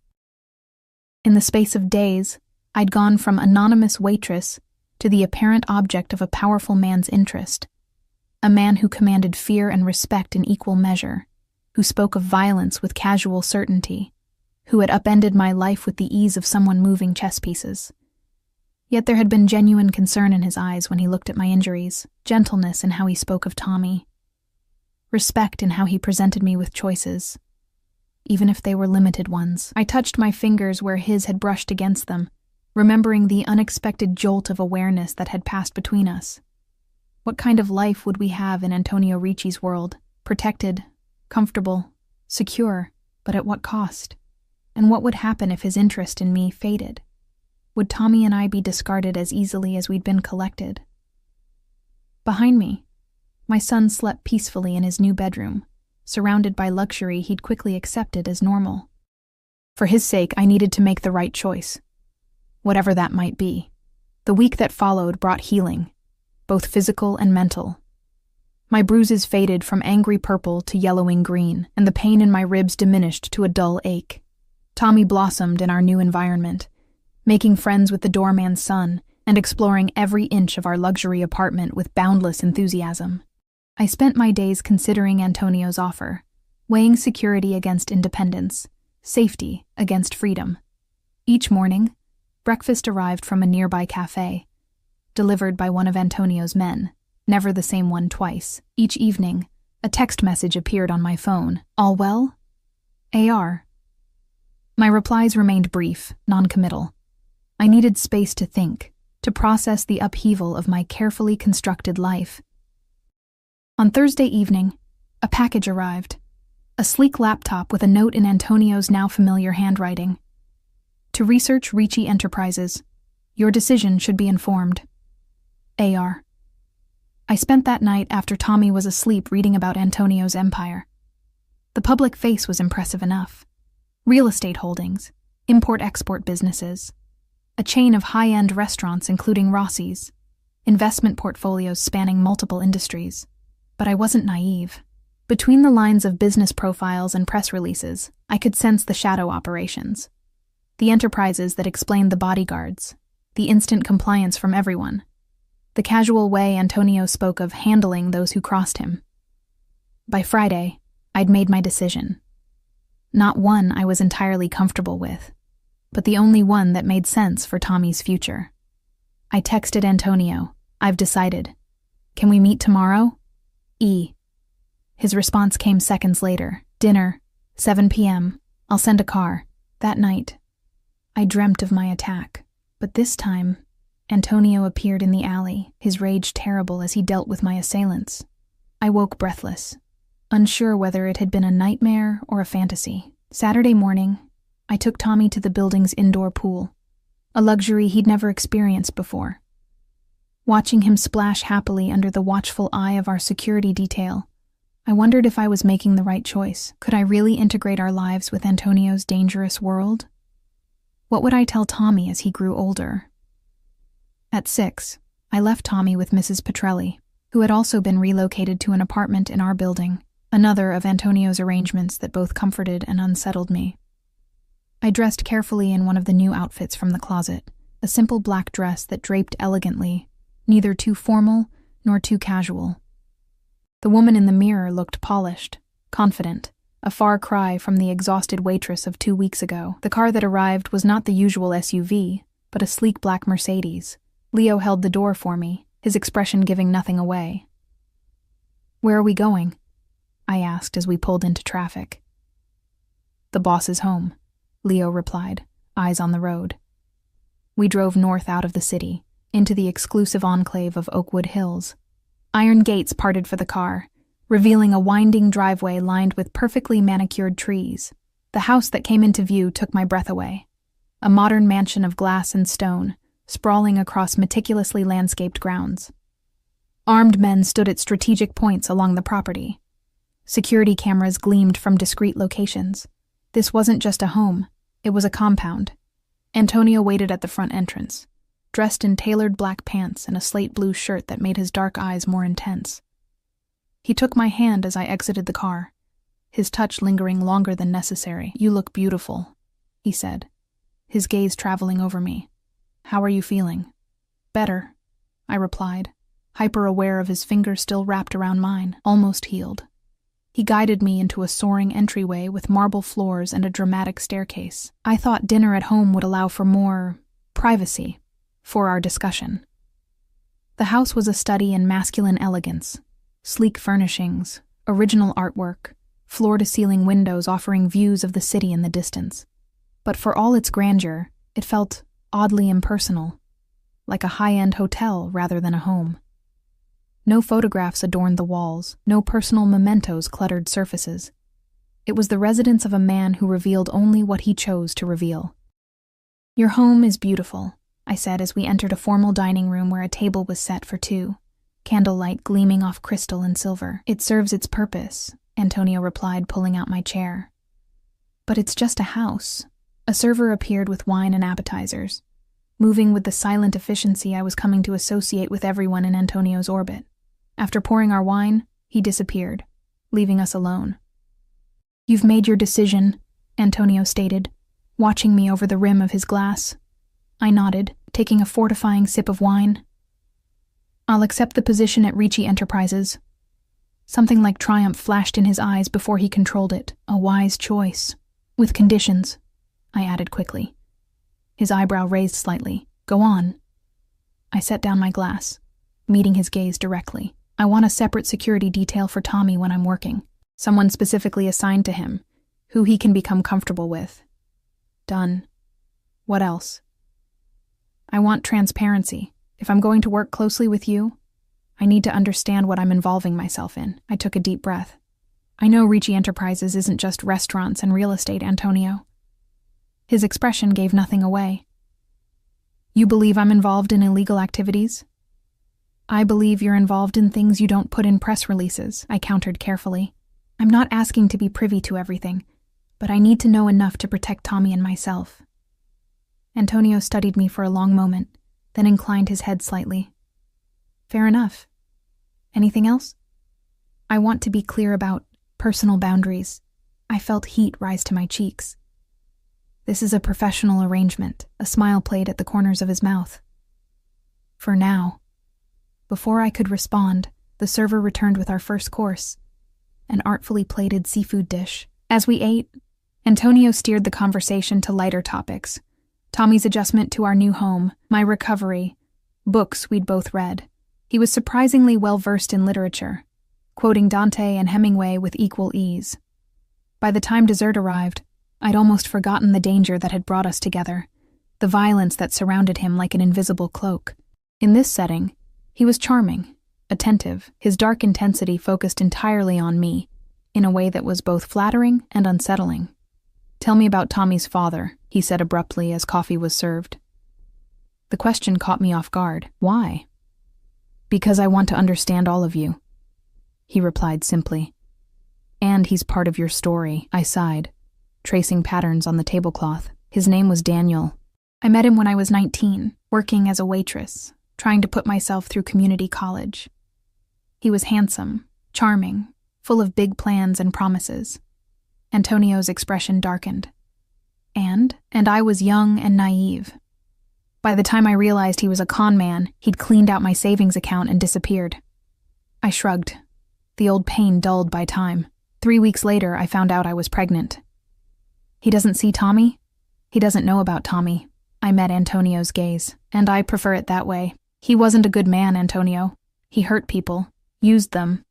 In the space of days, I'd gone from anonymous waitress to the apparent object of a powerful man's interest, a man who commanded fear and respect in equal measure, who spoke of violence with casual certainty, who had upended my life with the ease of someone moving chess pieces. Yet there had been genuine concern in his eyes when he looked at my injuries, gentleness in how he spoke of Tommy, respect in how he presented me with choices, even if they were limited ones. I touched my fingers where his had brushed against them, remembering the unexpected jolt of awareness that had passed between us. What kind of life would we have in Antonio Ricci's world? Protected, comfortable, secure, but at what cost? And what would happen if his interest in me faded? Would Tommy and I be discarded as easily as we'd been collected? Behind me, my son slept peacefully in his new bedroom, surrounded by luxury he'd quickly accepted as normal. For his sake, I needed to make the right choice, whatever that might be. The week that followed brought healing, both physical and mental. My bruises faded from angry purple to yellowing green, and the pain in my ribs diminished to a dull ache. Tommy blossomed in our new environment, making friends with the doorman's son and exploring every inch of our luxury apartment with boundless enthusiasm. I spent my days considering Antonio's offer, weighing security against independence, safety against freedom. Each morning, breakfast arrived from a nearby cafe, delivered by one of Antonio's men, never the same one twice. Each evening, a text message appeared on my phone. All well? AR. My replies remained brief, non-committal. I needed space to think, to process the upheaval of my carefully constructed life. On Thursday evening, a package arrived. A sleek laptop with a note in Antonio's now familiar handwriting. To research Ricci Enterprises. Your decision should be informed. AR. I spent that night after Tommy was asleep reading about Antonio's empire. The public face was impressive enough. Real estate holdings, import-export businesses, a chain of high-end restaurants including Rossi's, investment portfolios spanning multiple industries. But I wasn't naive. Between the lines of business profiles and press releases, I could sense the shadow operations. The enterprises that explained the bodyguards, the instant compliance from everyone, the casual way Antonio spoke of handling those who crossed him. By Friday, I'd made my decision. Not one I was entirely comfortable with, but the only one that made sense for Tommy's future. I texted Antonio, I've decided. Can we meet tomorrow? E. His response came seconds later. Dinner, 7 p.m. I'll send a car. That night, I dreamt of my attack. But this time, Antonio appeared in the alley, his rage terrible as he dealt with my assailants. I woke breathless, unsure whether it had been a nightmare or a fantasy. Saturday morning, I took Tommy to the building's indoor pool, a luxury he'd never experienced before. Watching him splash happily under the watchful eye of our security detail, I wondered if I was making the right choice. Could I really integrate our lives with Antonio's dangerous world? What would I tell Tommy as he grew older? At 6, I left Tommy with Mrs. Petrelli, who had also been relocated to an apartment in our building, another of Antonio's arrangements that both comforted and unsettled me. I dressed carefully in one of the new outfits from the closet, a simple black dress that draped elegantly, neither too formal nor too casual. The woman in the mirror looked polished, confident, a far cry from the exhausted waitress of 2 weeks ago. The car that arrived was not the usual SUV, but a sleek black Mercedes. Leo held the door for me, his expression giving nothing away. Where are we going? I asked as we pulled into traffic. The boss is home, Leo replied, eyes on the road. We drove north out of the city, into the exclusive enclave of Oakwood Hills. Iron gates parted for the car, revealing a winding driveway lined with perfectly manicured trees. The house that came into view took my breath away. A modern mansion of glass and stone, sprawling across meticulously landscaped grounds. Armed men stood at strategic points along the property. Security cameras gleamed from discreet locations. This wasn't just a home, it was a compound. Antonio waited at the front entrance, dressed in tailored black pants and a slate blue shirt that made his dark eyes more intense. He took my hand as I exited the car, his touch lingering longer than necessary. You look beautiful, he said, his gaze traveling over me. How are you feeling? Better, I replied, hyper-aware of his fingers still wrapped around mine, almost healed. He guided me into a soaring entryway with marble floors and a dramatic staircase. I thought dinner at home would allow for more privacy for our discussion. The house was a study in masculine elegance, sleek furnishings, original artwork, floor-to-ceiling windows offering views of the city in the distance. But for all its grandeur, it felt oddly impersonal, like a high-end hotel rather than a home. No photographs adorned the walls, no personal mementos cluttered surfaces. It was the residence of a man who revealed only what he chose to reveal. Your home is beautiful, I said as we entered a formal dining room where a table was set for two, candlelight gleaming off crystal and silver. It serves its purpose, Antonio replied, pulling out my chair. But it's just a house. A server appeared with wine and appetizers, moving with the silent efficiency I was coming to associate with everyone in Antonio's orbit. After pouring our wine, He disappeared, leaving us alone. "You've made your decision," Antonio stated, watching me over the rim of his glass. I nodded, taking a fortifying sip of wine. "I'll accept the position at Ricci Enterprises." Something like triumph flashed in his eyes before he controlled it. "A wise choice. With conditions," I added quickly. His eyebrow raised slightly. "Go on." I set down my glass, meeting his gaze directly. "I want a separate security detail for Tommy when I'm working. Someone specifically assigned to him, who he can become comfortable with." "Done. What else?" "I want transparency. If I'm going to work closely with you, I need to understand what I'm involving myself in." I took a deep breath. "I know Ricci Enterprises isn't just restaurants and real estate, Antonio." His expression gave nothing away. "You believe I'm involved in illegal activities?" "I believe you're involved in things you don't put in press releases," I countered carefully. "I'm not asking to be privy to everything, but I need to know enough to protect Tommy and myself." Antonio studied me for a long moment, then inclined his head slightly. "Fair enough. Anything else?" "I want to be clear about personal boundaries." I felt heat rise to my cheeks. "This is a professional arrangement." A smile played at the corners of his mouth. "For now." Before I could respond, the server returned with our first course, an artfully plated seafood dish. As we ate, Antonio steered the conversation to lighter topics. Tommy's adjustment to our new home, my recovery, books we'd both read. He was surprisingly well-versed in literature, quoting Dante and Hemingway with equal ease. By the time dessert arrived, I'd almost forgotten the danger that had brought us together, the violence that surrounded him like an invisible cloak. In this setting, he was charming, attentive, his dark intensity focused entirely on me, in a way that was both flattering and unsettling. "Tell me about Tommy's father," he said abruptly as coffee was served. The question caught me off guard. "Why?" "Because I want to understand all of you," he replied simply. "And he's part of your story," I sighed, tracing patterns on the tablecloth. "His name was Daniel. I met him when I was 19, working as a waitress, trying to put myself through community college. He was handsome, charming, full of big plans and promises." Antonio's expression darkened. And I was young and naive. By the time I realized he was a con man, he'd cleaned out my savings account and disappeared. I shrugged, the old pain dulled by time. 3 weeks later, I found out I was pregnant. "He doesn't see Tommy? He doesn't know about Tommy." I met Antonio's gaze, and I prefer it that way. "He wasn't a good man, Antonio. He hurt people, used them.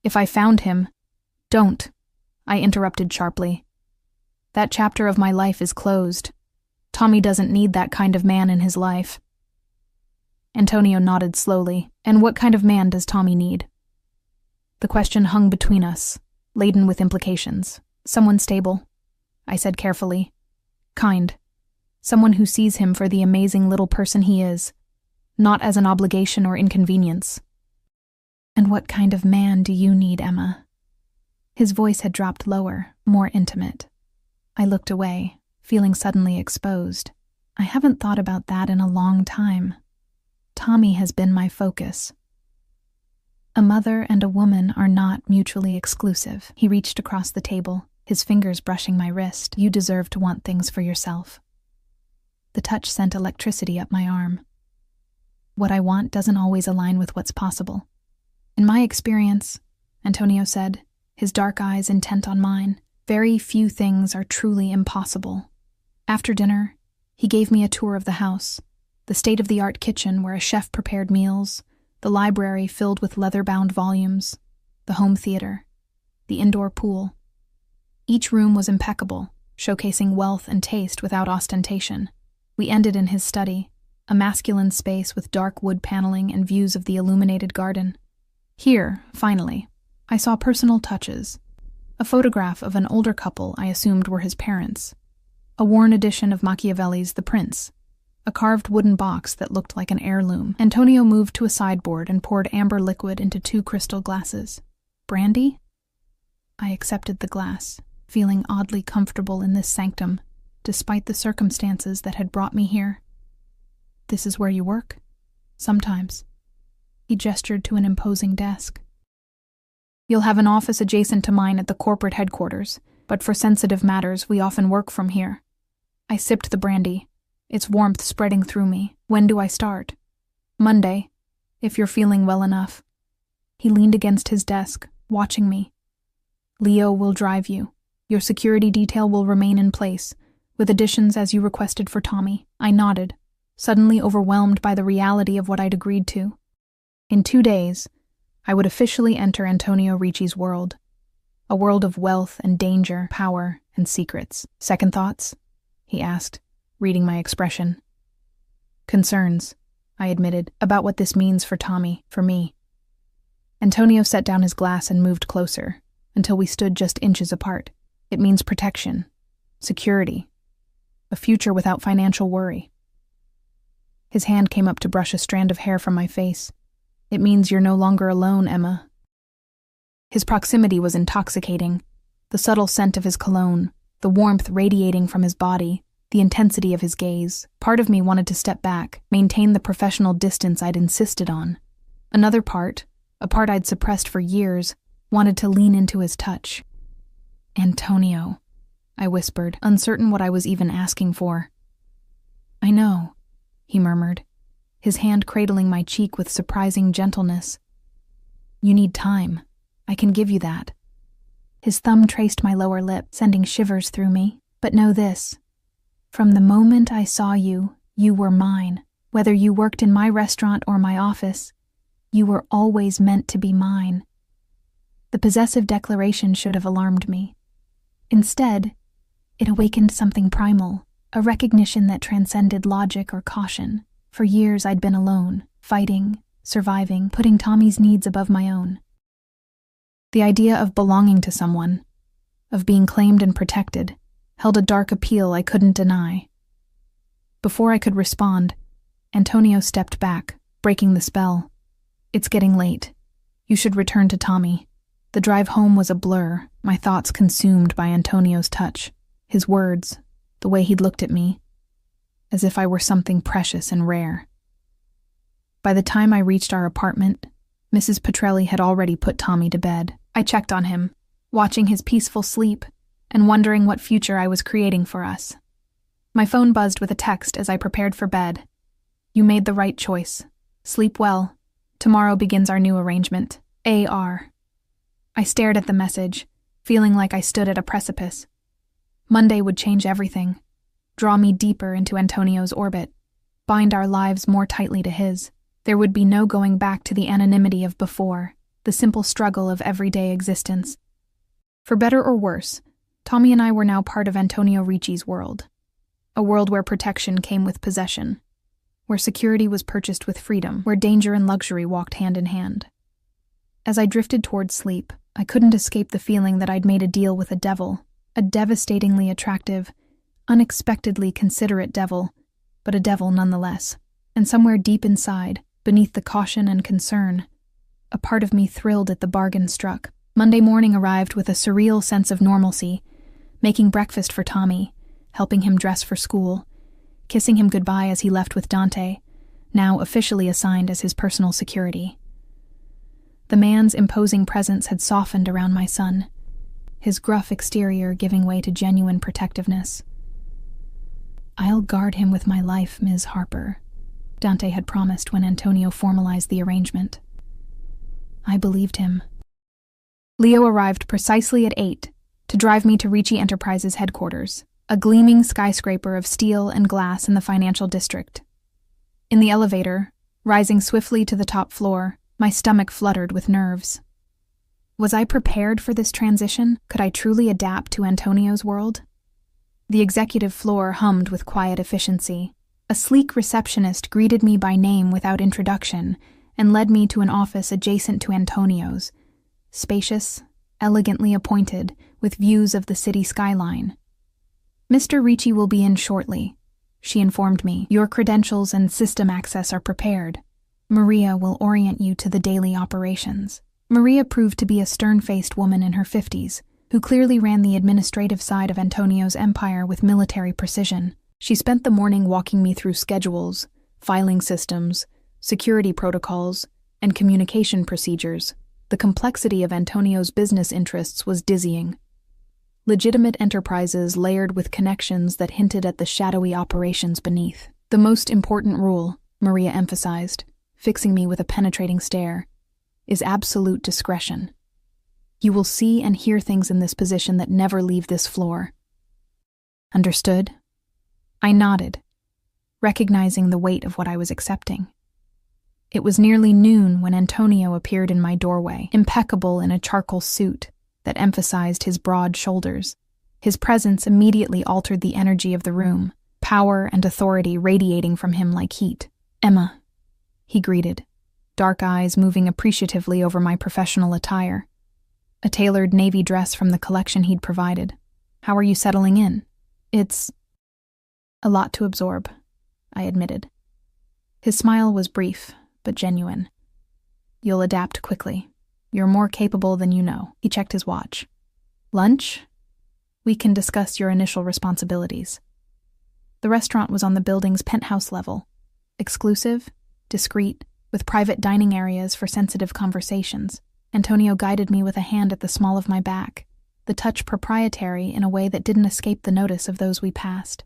If I found him—" "Don't," I interrupted sharply. "That chapter of my life is closed. Tommy doesn't need that kind of man in his life." Antonio nodded slowly. "And what kind of man does Tommy need?" The question hung between us, laden with implications. "Someone stable," I said carefully. "Kind. Someone who sees him for the amazing little person he is, not as an obligation or inconvenience." "And what kind of man do you need, Emma?" His voice had dropped lower, more intimate. I looked away, feeling suddenly exposed. I haven't thought about that in a long time. Tommy has been my focus. "A mother and a woman are not mutually exclusive." He reached across the table, his fingers brushing my wrist. "You deserve to want things for yourself." The touch sent electricity up my arm. What I want doesn't always align with what's possible. "In my experience," Antonio said, his dark eyes intent on mine, "very few things are truly impossible." After dinner, he gave me a tour of the house, the state-of-the-art kitchen where a chef prepared meals, the library filled with leather-bound volumes, the home theater, the indoor pool. Each room was impeccable, showcasing wealth and taste without ostentation. We ended in his study, a masculine space with dark wood paneling and views of the illuminated garden. Here, finally, I saw personal touches. A photograph of an older couple I assumed were his parents. A worn edition of Machiavelli's The Prince. A carved wooden box that looked like an heirloom. Antonio moved to a sideboard and poured amber liquid into 2 crystal glasses. "Brandy?" I accepted the glass, feeling oddly comfortable in this sanctum, despite the circumstances that had brought me here. "This is where you work?" "Sometimes." He gestured to an imposing desk. You'll have an office adjacent to mine at the corporate headquarters, but for sensitive matters, we often work from here. I sipped the brandy, its warmth spreading through me. When do I start? Monday, if you're feeling well enough. He leaned against his desk, watching me. Leo will drive you. Your security detail will remain in place, with additions as you requested for Tommy. I nodded, suddenly overwhelmed by the reality of what I'd agreed to. In 2 days, I would officially enter Antonio Ricci's world. A world of wealth and danger, power and secrets. Second thoughts? He asked, reading my expression. Concerns, I admitted, about what this means for Tommy, for me. Antonio set down his glass and moved closer, until we stood just inches apart. It means protection, security, a future without financial worry. His hand came up to brush a strand of hair from my face. It means you're no longer alone, Emma. His proximity was intoxicating. The subtle scent of his cologne, the warmth radiating from his body, the intensity of his gaze. Part of me wanted to step back, maintain the professional distance I'd insisted on. Another part, a part I'd suppressed for years, wanted to lean into his touch. Antonio, I whispered, uncertain what I was even asking for. I know, he murmured, his hand cradling my cheek with surprising gentleness. You need time. I can give you that. His thumb traced my lower lip, sending shivers through me. But know this. From the moment I saw you, you were mine. Whether you worked in my restaurant or my office, you were always meant to be mine. The possessive declaration should have alarmed me. Instead, it awakened something primal, a recognition that transcended logic or caution. For years I'd been alone, fighting, surviving, putting Tommy's needs above my own. The idea of belonging to someone, of being claimed and protected, held a dark appeal I couldn't deny. Before I could respond, Antonio stepped back, breaking the spell. It's getting late. You should return to Tommy. The drive home was a blur, my thoughts consumed by Antonio's touch, his words, the way he'd looked at me, as if I were something precious and rare. By the time I reached our apartment, Mrs. Petrelli had already put Tommy to bed. I checked on him, watching his peaceful sleep and wondering what future I was creating for us. My phone buzzed with a text as I prepared for bed. You made the right choice. Sleep well. Tomorrow begins our new arrangement. A.R. I stared at the message, feeling like I stood at a precipice. Monday would change everything, draw me deeper into Antonio's orbit, bind our lives more tightly to his. There would be no going back to the anonymity of before, the simple struggle of everyday existence. For better or worse, Tommy and I were now part of Antonio Ricci's world. A world where protection came with possession, where security was purchased with freedom, where danger and luxury walked hand in hand. As I drifted toward sleep, I couldn't escape the feeling that I'd made a deal with a devil, a devastatingly attractive, unexpectedly considerate devil, but a devil nonetheless. And somewhere deep inside, beneath the caution and concern, a part of me thrilled at the bargain struck. Monday morning arrived with a surreal sense of normalcy, making breakfast for Tommy, helping him dress for school, kissing him goodbye as he left with Dante, now officially assigned as his personal security. The man's imposing presence had softened around my son, his gruff exterior giving way to genuine protectiveness. I'll guard him with my life, Ms. Harper, Dante had promised when Antonio formalized the arrangement. I believed him. Leo arrived precisely at 8 to drive me to Ricci Enterprises headquarters, a gleaming skyscraper of steel and glass in the financial district. In the elevator, rising swiftly to the top floor, my stomach fluttered with nerves. Was I prepared for this transition? Could I truly adapt to Antonio's world? The executive floor hummed with quiet efficiency. A sleek receptionist greeted me by name without introduction and led me to an office adjacent to Antonio's, spacious, elegantly appointed, with views of the city skyline. Mr. Ricci will be in shortly, she informed me. Your credentials and system access are prepared. Maria will orient you to the daily operations. Maria proved to be a stern-faced woman in her 50s, who clearly ran the administrative side of Antonio's empire with military precision. She spent the morning walking me through schedules, filing systems, security protocols, and communication procedures. The complexity of Antonio's business interests was dizzying. Legitimate enterprises layered with connections that hinted at the shadowy operations beneath. The most important rule, Maria emphasized, fixing me with a penetrating stare, is absolute discretion. You will see and hear things in this position that never leave this floor. Understood? I nodded, recognizing the weight of what I was accepting. It was nearly noon when Antonio appeared in my doorway, impeccable in a charcoal suit that emphasized his broad shoulders. His presence immediately altered the energy of the room, power and authority radiating from him like heat. "Emma," he greeted, dark eyes moving appreciatively over my professional attire. A tailored navy dress from the collection he'd provided. "How are you settling in?" "It's a lot to absorb," I admitted. His smile was brief, but genuine. "You'll adapt quickly. You're more capable than you know." He checked his watch. "Lunch? We can discuss your initial responsibilities." The restaurant was on the building's penthouse level. Exclusive, discreet, with private dining areas for sensitive conversations. Antonio guided me with a hand at the small of my back, the touch proprietary in a way that didn't escape the notice of those we passed.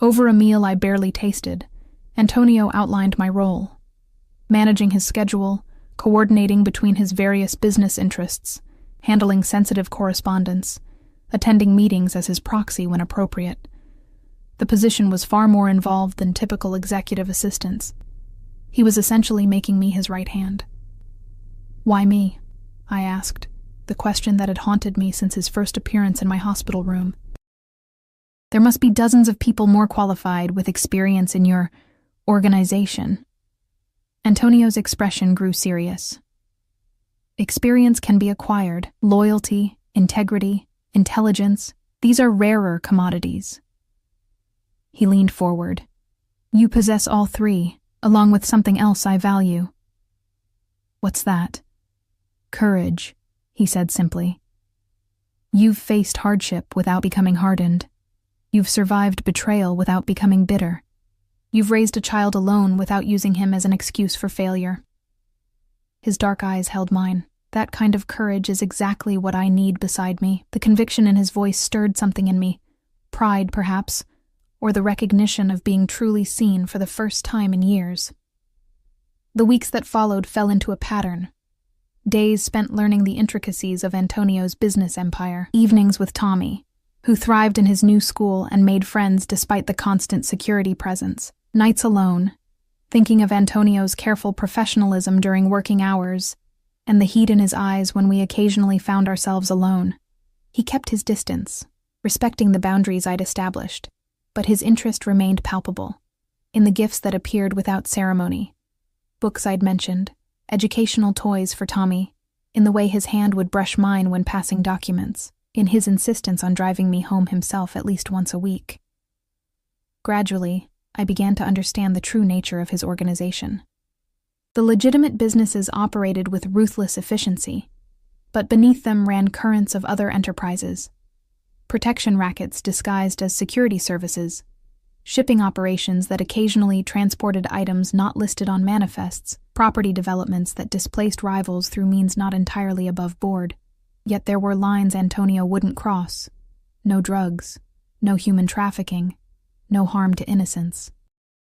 Over a meal I barely tasted, Antonio outlined my role, managing his schedule, coordinating between his various business interests, handling sensitive correspondence, attending meetings as his proxy when appropriate. The position was far more involved than typical executive assistants. He was essentially making me his right hand. "Why me?" I asked, the question that had haunted me since his first appearance in my hospital room. "There must be dozens of people more qualified with experience in your organization." Antonio's expression grew serious. "Experience can be acquired. Loyalty, integrity, intelligence, these are rarer commodities." He leaned forward. "You possess all three, along with something else I value." "What's that?" "Courage," he said simply. "You've faced hardship without becoming hardened. You've survived betrayal without becoming bitter. You've raised a child alone without using him as an excuse for failure." His dark eyes held mine. That kind of courage is exactly what I need beside me. The conviction in his voice stirred something in me. Pride, perhaps, or the recognition of being truly seen for the first time in years. The weeks that followed fell into a pattern. Days spent learning the intricacies of Antonio's business empire. Evenings with Tommy, who thrived in his new school and made friends despite the constant security presence. Nights alone, thinking of Antonio's careful professionalism during working hours, and the heat in his eyes when we occasionally found ourselves alone. He kept his distance, respecting the boundaries I'd established, but his interest remained palpable, in the gifts that appeared without ceremony. Books I'd mentioned, educational toys for Tommy, in the way his hand would brush mine when passing documents, in his insistence on driving me home himself at least once a week. Gradually, I began to understand the true nature of his organization. The legitimate businesses operated with ruthless efficiency, but beneath them ran currents of other enterprises. Protection rackets disguised as security services, shipping operations that occasionally transported items not listed on manifests, property developments that displaced rivals through means not entirely above board. Yet there were lines Antonio wouldn't cross. No drugs, no human trafficking, no harm to innocents.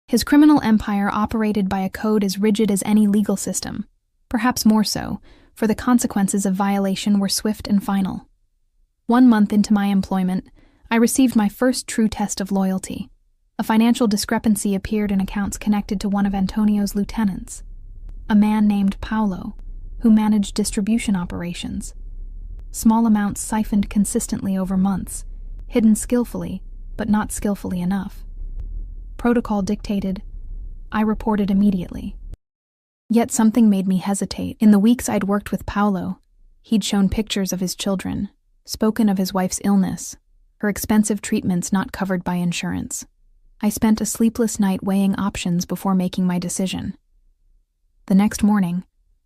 His criminal empire operated by a code as rigid as any legal system, perhaps more so, for the consequences of violation were swift and final. 1 month into my employment, I received my first true test of loyalty. A financial discrepancy appeared in accounts connected to one of Antonio's lieutenants, a man named Paolo, who managed distribution operations. Small amounts siphoned consistently over months, hidden skillfully, but not skillfully enough. Protocol dictated, I reported immediately. Yet something made me hesitate. In the weeks I'd worked with Paolo, he'd shown pictures of his children, spoken of his wife's illness, her expensive treatments not covered by insurance. I spent a sleepless night weighing options before making my decision. The next morning,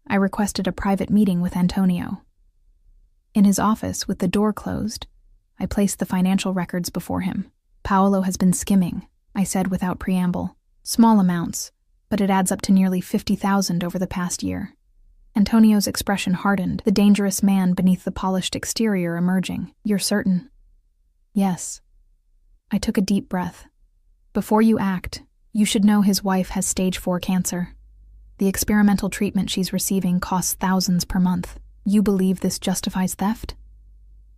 I requested a private meeting with Antonio. In his office, with the door closed, I placed the financial records before him. "Paolo has been skimming," I said without preamble. "Small amounts, but it adds up to nearly 50,000 over the past year. Antonio's expression hardened, the dangerous man beneath the polished exterior emerging. "You're certain?" "Yes." I took a deep breath. "Before you act, you should know his wife has stage 4 cancer. The experimental treatment she's receiving costs thousands per month. You believe this justifies theft?"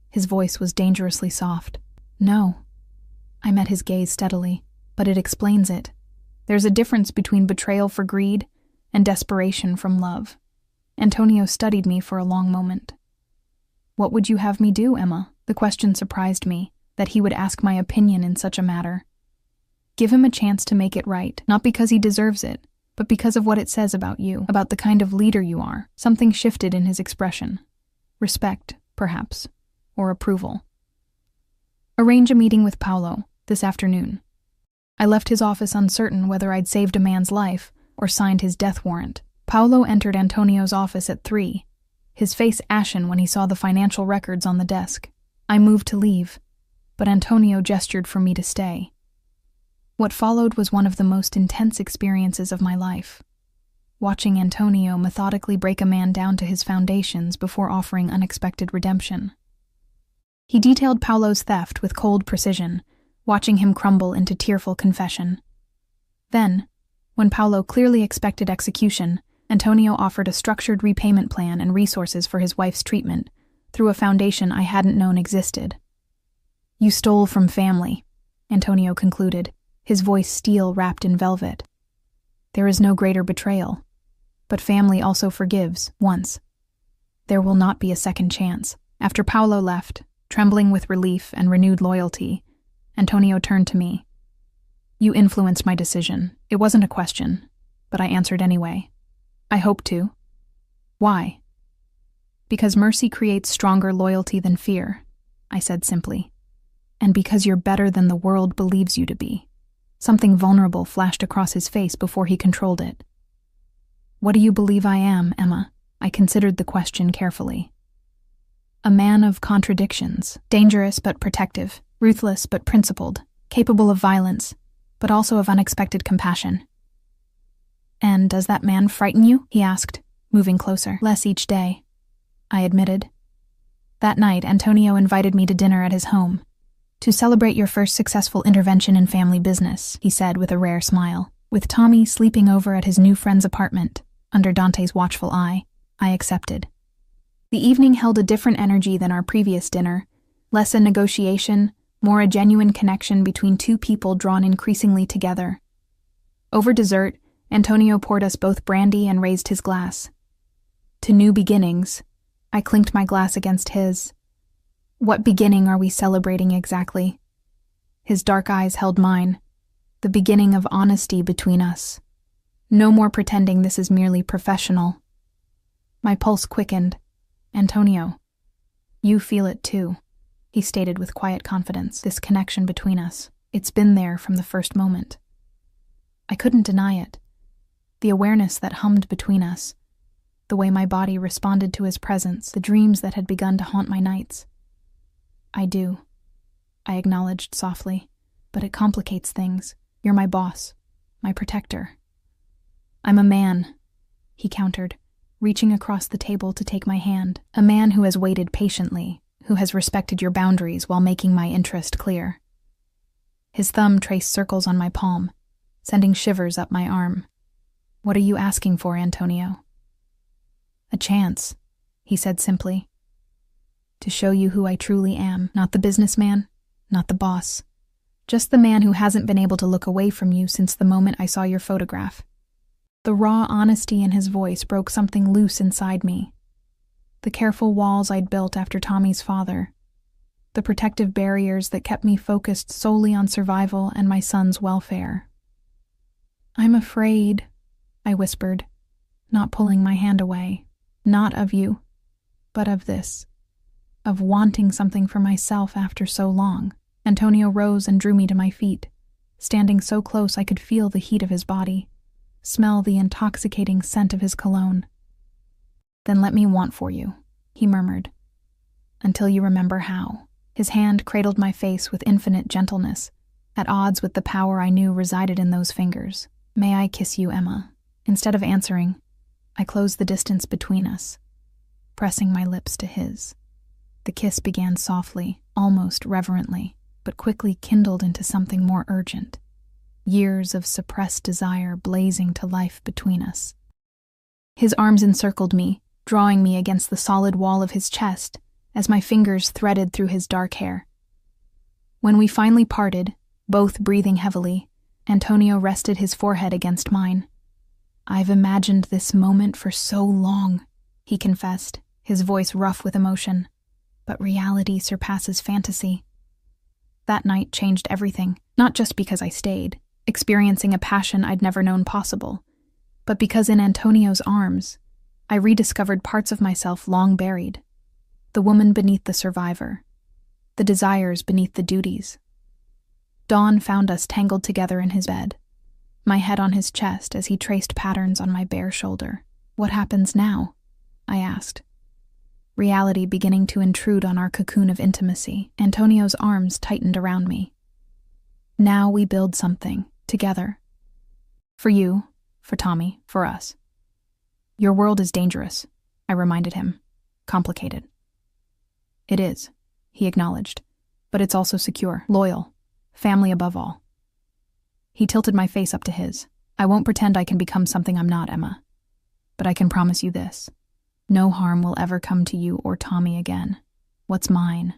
His voice was dangerously soft. "No." I met his gaze steadily. "But it explains it. There's a difference between betrayal for greed and desperation from love." Antonio studied me for a long moment. "What would you have me do, Emma?" The question surprised me, that he would ask my opinion in such a matter. "Give him a chance to make it right, not because he deserves it, but because of what it says about you, about the kind of leader you are." Something shifted in his expression. Respect, perhaps, or approval. "Arrange a meeting with Paolo this afternoon." I left his office uncertain whether I'd saved a man's life or signed his death warrant. Paolo entered Antonio's office at 3, his face ashen when he saw the financial records on the desk. I moved to leave, but Antonio gestured for me to stay. What followed was one of the most intense experiences of my life. Watching Antonio methodically break a man down to his foundations before offering unexpected redemption. He detailed Paolo's theft with cold precision, watching him crumble into tearful confession. Then, when Paolo clearly expected execution, Antonio offered a structured repayment plan and resources for his wife's treatment through a foundation I hadn't known existed. "You stole from family," Antonio concluded, his voice steel wrapped in velvet. "There is no greater betrayal. But family also forgives, once. There will not be a second chance." After Paolo left, trembling with relief and renewed loyalty, Antonio turned to me. "You influenced my decision. It wasn't a question, but I answered anyway. I hope to." "Why?" "Because mercy creates stronger loyalty than fear," I said simply. "And because you're better than the world believes you to be." Something vulnerable flashed across his face before he controlled it. "What do you believe I am, Emma?" I considered the question carefully. "A man of contradictions, dangerous but protective, ruthless but principled, capable of violence, but also of unexpected compassion." "And does that man frighten you?" he asked, moving closer. "Less each day," I admitted. That night, Antonio invited me to dinner at his home. "To celebrate your first successful intervention in family business," he said with a rare smile. With Tommy sleeping over at his new friend's apartment, under Dante's watchful eye, I accepted. The evening held a different energy than our previous dinner, less a negotiation, more a genuine connection between two people drawn increasingly together. Over dessert, Antonio poured us both brandy and raised his glass. "To new beginnings," I clinked my glass against his. "What beginning are we celebrating exactly?" His dark eyes held mine. "The beginning of honesty between us. No more pretending this is merely professional." My pulse quickened. "Antonio, you feel it too," he stated with quiet confidence. "This connection between us. It's been there from the first moment." I couldn't deny it. The awareness that hummed between us, the way my body responded to his presence, the dreams that had begun to haunt my nights. "I do," I acknowledged softly, "but it complicates things. You're my boss, my protector." "I'm a man," he countered, reaching across the table to take my hand. "A man who has waited patiently, who has respected your boundaries while making my interest clear." His thumb traced circles on my palm, sending shivers up my arm. "What are you asking for, Antonio?" "A chance," he said simply. "To show you who I truly am, not the businessman, not the boss. Just the man who hasn't been able to look away from you since the moment I saw your photograph." The raw honesty in his voice broke something loose inside me. The careful walls I'd built after Tommy's father. The protective barriers that kept me focused solely on survival and my son's welfare. "I'm afraid," I whispered, not pulling my hand away. "Not of you, but of this. Of wanting something for myself after so long." Antonio rose and drew me to my feet, standing so close I could feel the heat of his body, smell the intoxicating scent of his cologne. "Then let me want for you," he murmured, "until you remember how." His hand cradled my face with infinite gentleness, at odds with the power I knew resided in those fingers. "May I kiss you, Emma?" Instead of answering, I closed the distance between us, pressing my lips to his. The kiss began softly, almost reverently, but quickly kindled into something more urgent. Years of suppressed desire blazing to life between us. His arms encircled me, drawing me against the solid wall of his chest as my fingers threaded through his dark hair. When we finally parted, both breathing heavily, Antonio rested his forehead against mine. "I've imagined this moment for so long," he confessed, his voice rough with emotion. "But reality surpasses fantasy." That night changed everything, not just because I stayed, experiencing a passion I'd never known possible, but because in Antonio's arms, I rediscovered parts of myself long buried. The woman beneath the survivor, the desires beneath the duties. Dawn found us tangled together in his bed, my head on his chest as he traced patterns on my bare shoulder. "What happens now?" I asked. Reality beginning to intrude on our cocoon of intimacy, Antonio's arms tightened around me. "Now we build something, together. For you, for Tommy, for us. Your world is dangerous," I reminded him. "Complicated." "It is," he acknowledged, "but it's also secure, loyal, family above all." He tilted my face up to his. "I won't pretend I can become something I'm not, Emma. But I can promise you this. No harm will ever come to you or Tommy again. What's mine,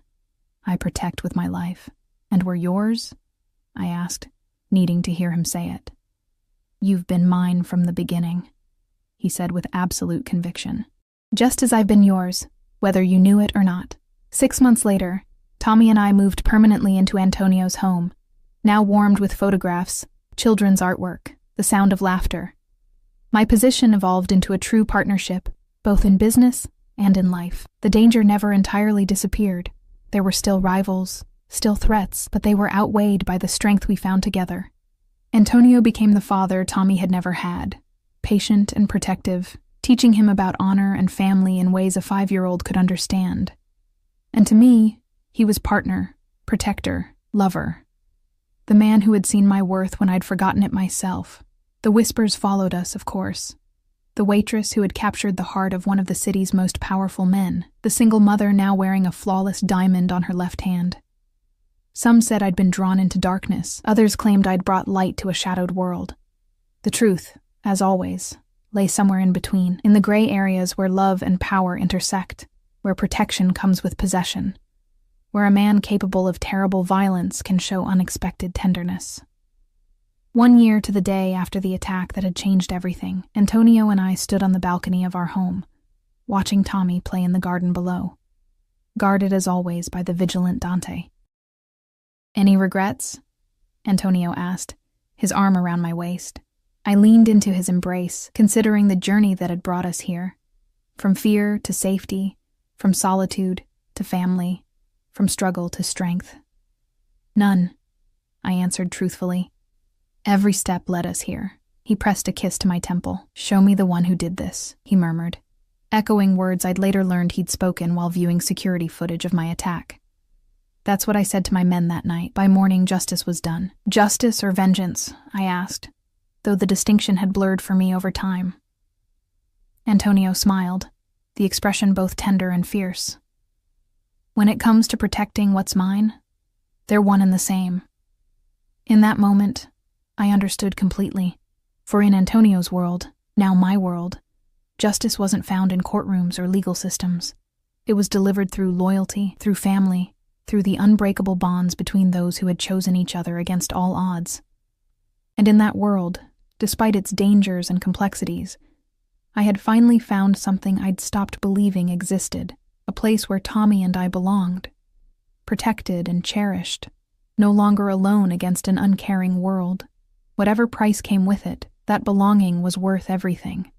I protect with my life. And were yours?" I asked, needing to hear him say it. "You've been mine from the beginning," he said with absolute conviction. "Just as I've been yours, whether you knew it or not." 6 months later, Tommy and I moved permanently into Antonio's home, now warmed with photographs, children's artwork, the sound of laughter. My position evolved into a true partnership, both in business and in life. The danger never entirely disappeared. There were still rivals, still threats, but they were outweighed by the strength we found together. Antonio became the father Tommy had never had, patient and protective, teaching him about honor and family in ways a 5-year-old could understand. And to me, he was partner, protector, lover. The man who had seen my worth when I'd forgotten it myself. The whispers followed us, of course. The waitress who had captured the heart of one of the city's most powerful men, the single mother now wearing a flawless diamond on her left hand. Some said I'd been drawn into darkness, others claimed I'd brought light to a shadowed world. The truth, as always, lay somewhere in between, in the gray areas where love and power intersect, where protection comes with possession, where a man capable of terrible violence can show unexpected tenderness. 1 year to the day after the attack that had changed everything, Antonio and I stood on the balcony of our home, watching Tommy play in the garden below, guarded as always by the vigilant Dante. "Any regrets?" Antonio asked, his arm around my waist. I leaned into his embrace, considering the journey that had brought us here. From fear to safety, from solitude to family, from struggle to strength. "None," I answered truthfully. "Every step led us here." He pressed a kiss to my temple. "Show me the one who did this," he murmured, echoing words I'd later learned he'd spoken while viewing security footage of my attack. That's what I said to my men that night. By morning, justice was done. "Justice or vengeance?" I asked, though the distinction had blurred for me over time. Antonio smiled, the expression both tender and fierce. "When it comes to protecting what's mine, they're one and the same." In that moment, I understood completely. For in Antonio's world, now my world, justice wasn't found in courtrooms or legal systems. It was delivered through loyalty, through family, through the unbreakable bonds between those who had chosen each other against all odds. And in that world, despite its dangers and complexities, I had finally found something I'd stopped believing existed, a place where Tommy and I belonged, protected and cherished, no longer alone against an uncaring world. Whatever price came with it, that belonging was worth everything.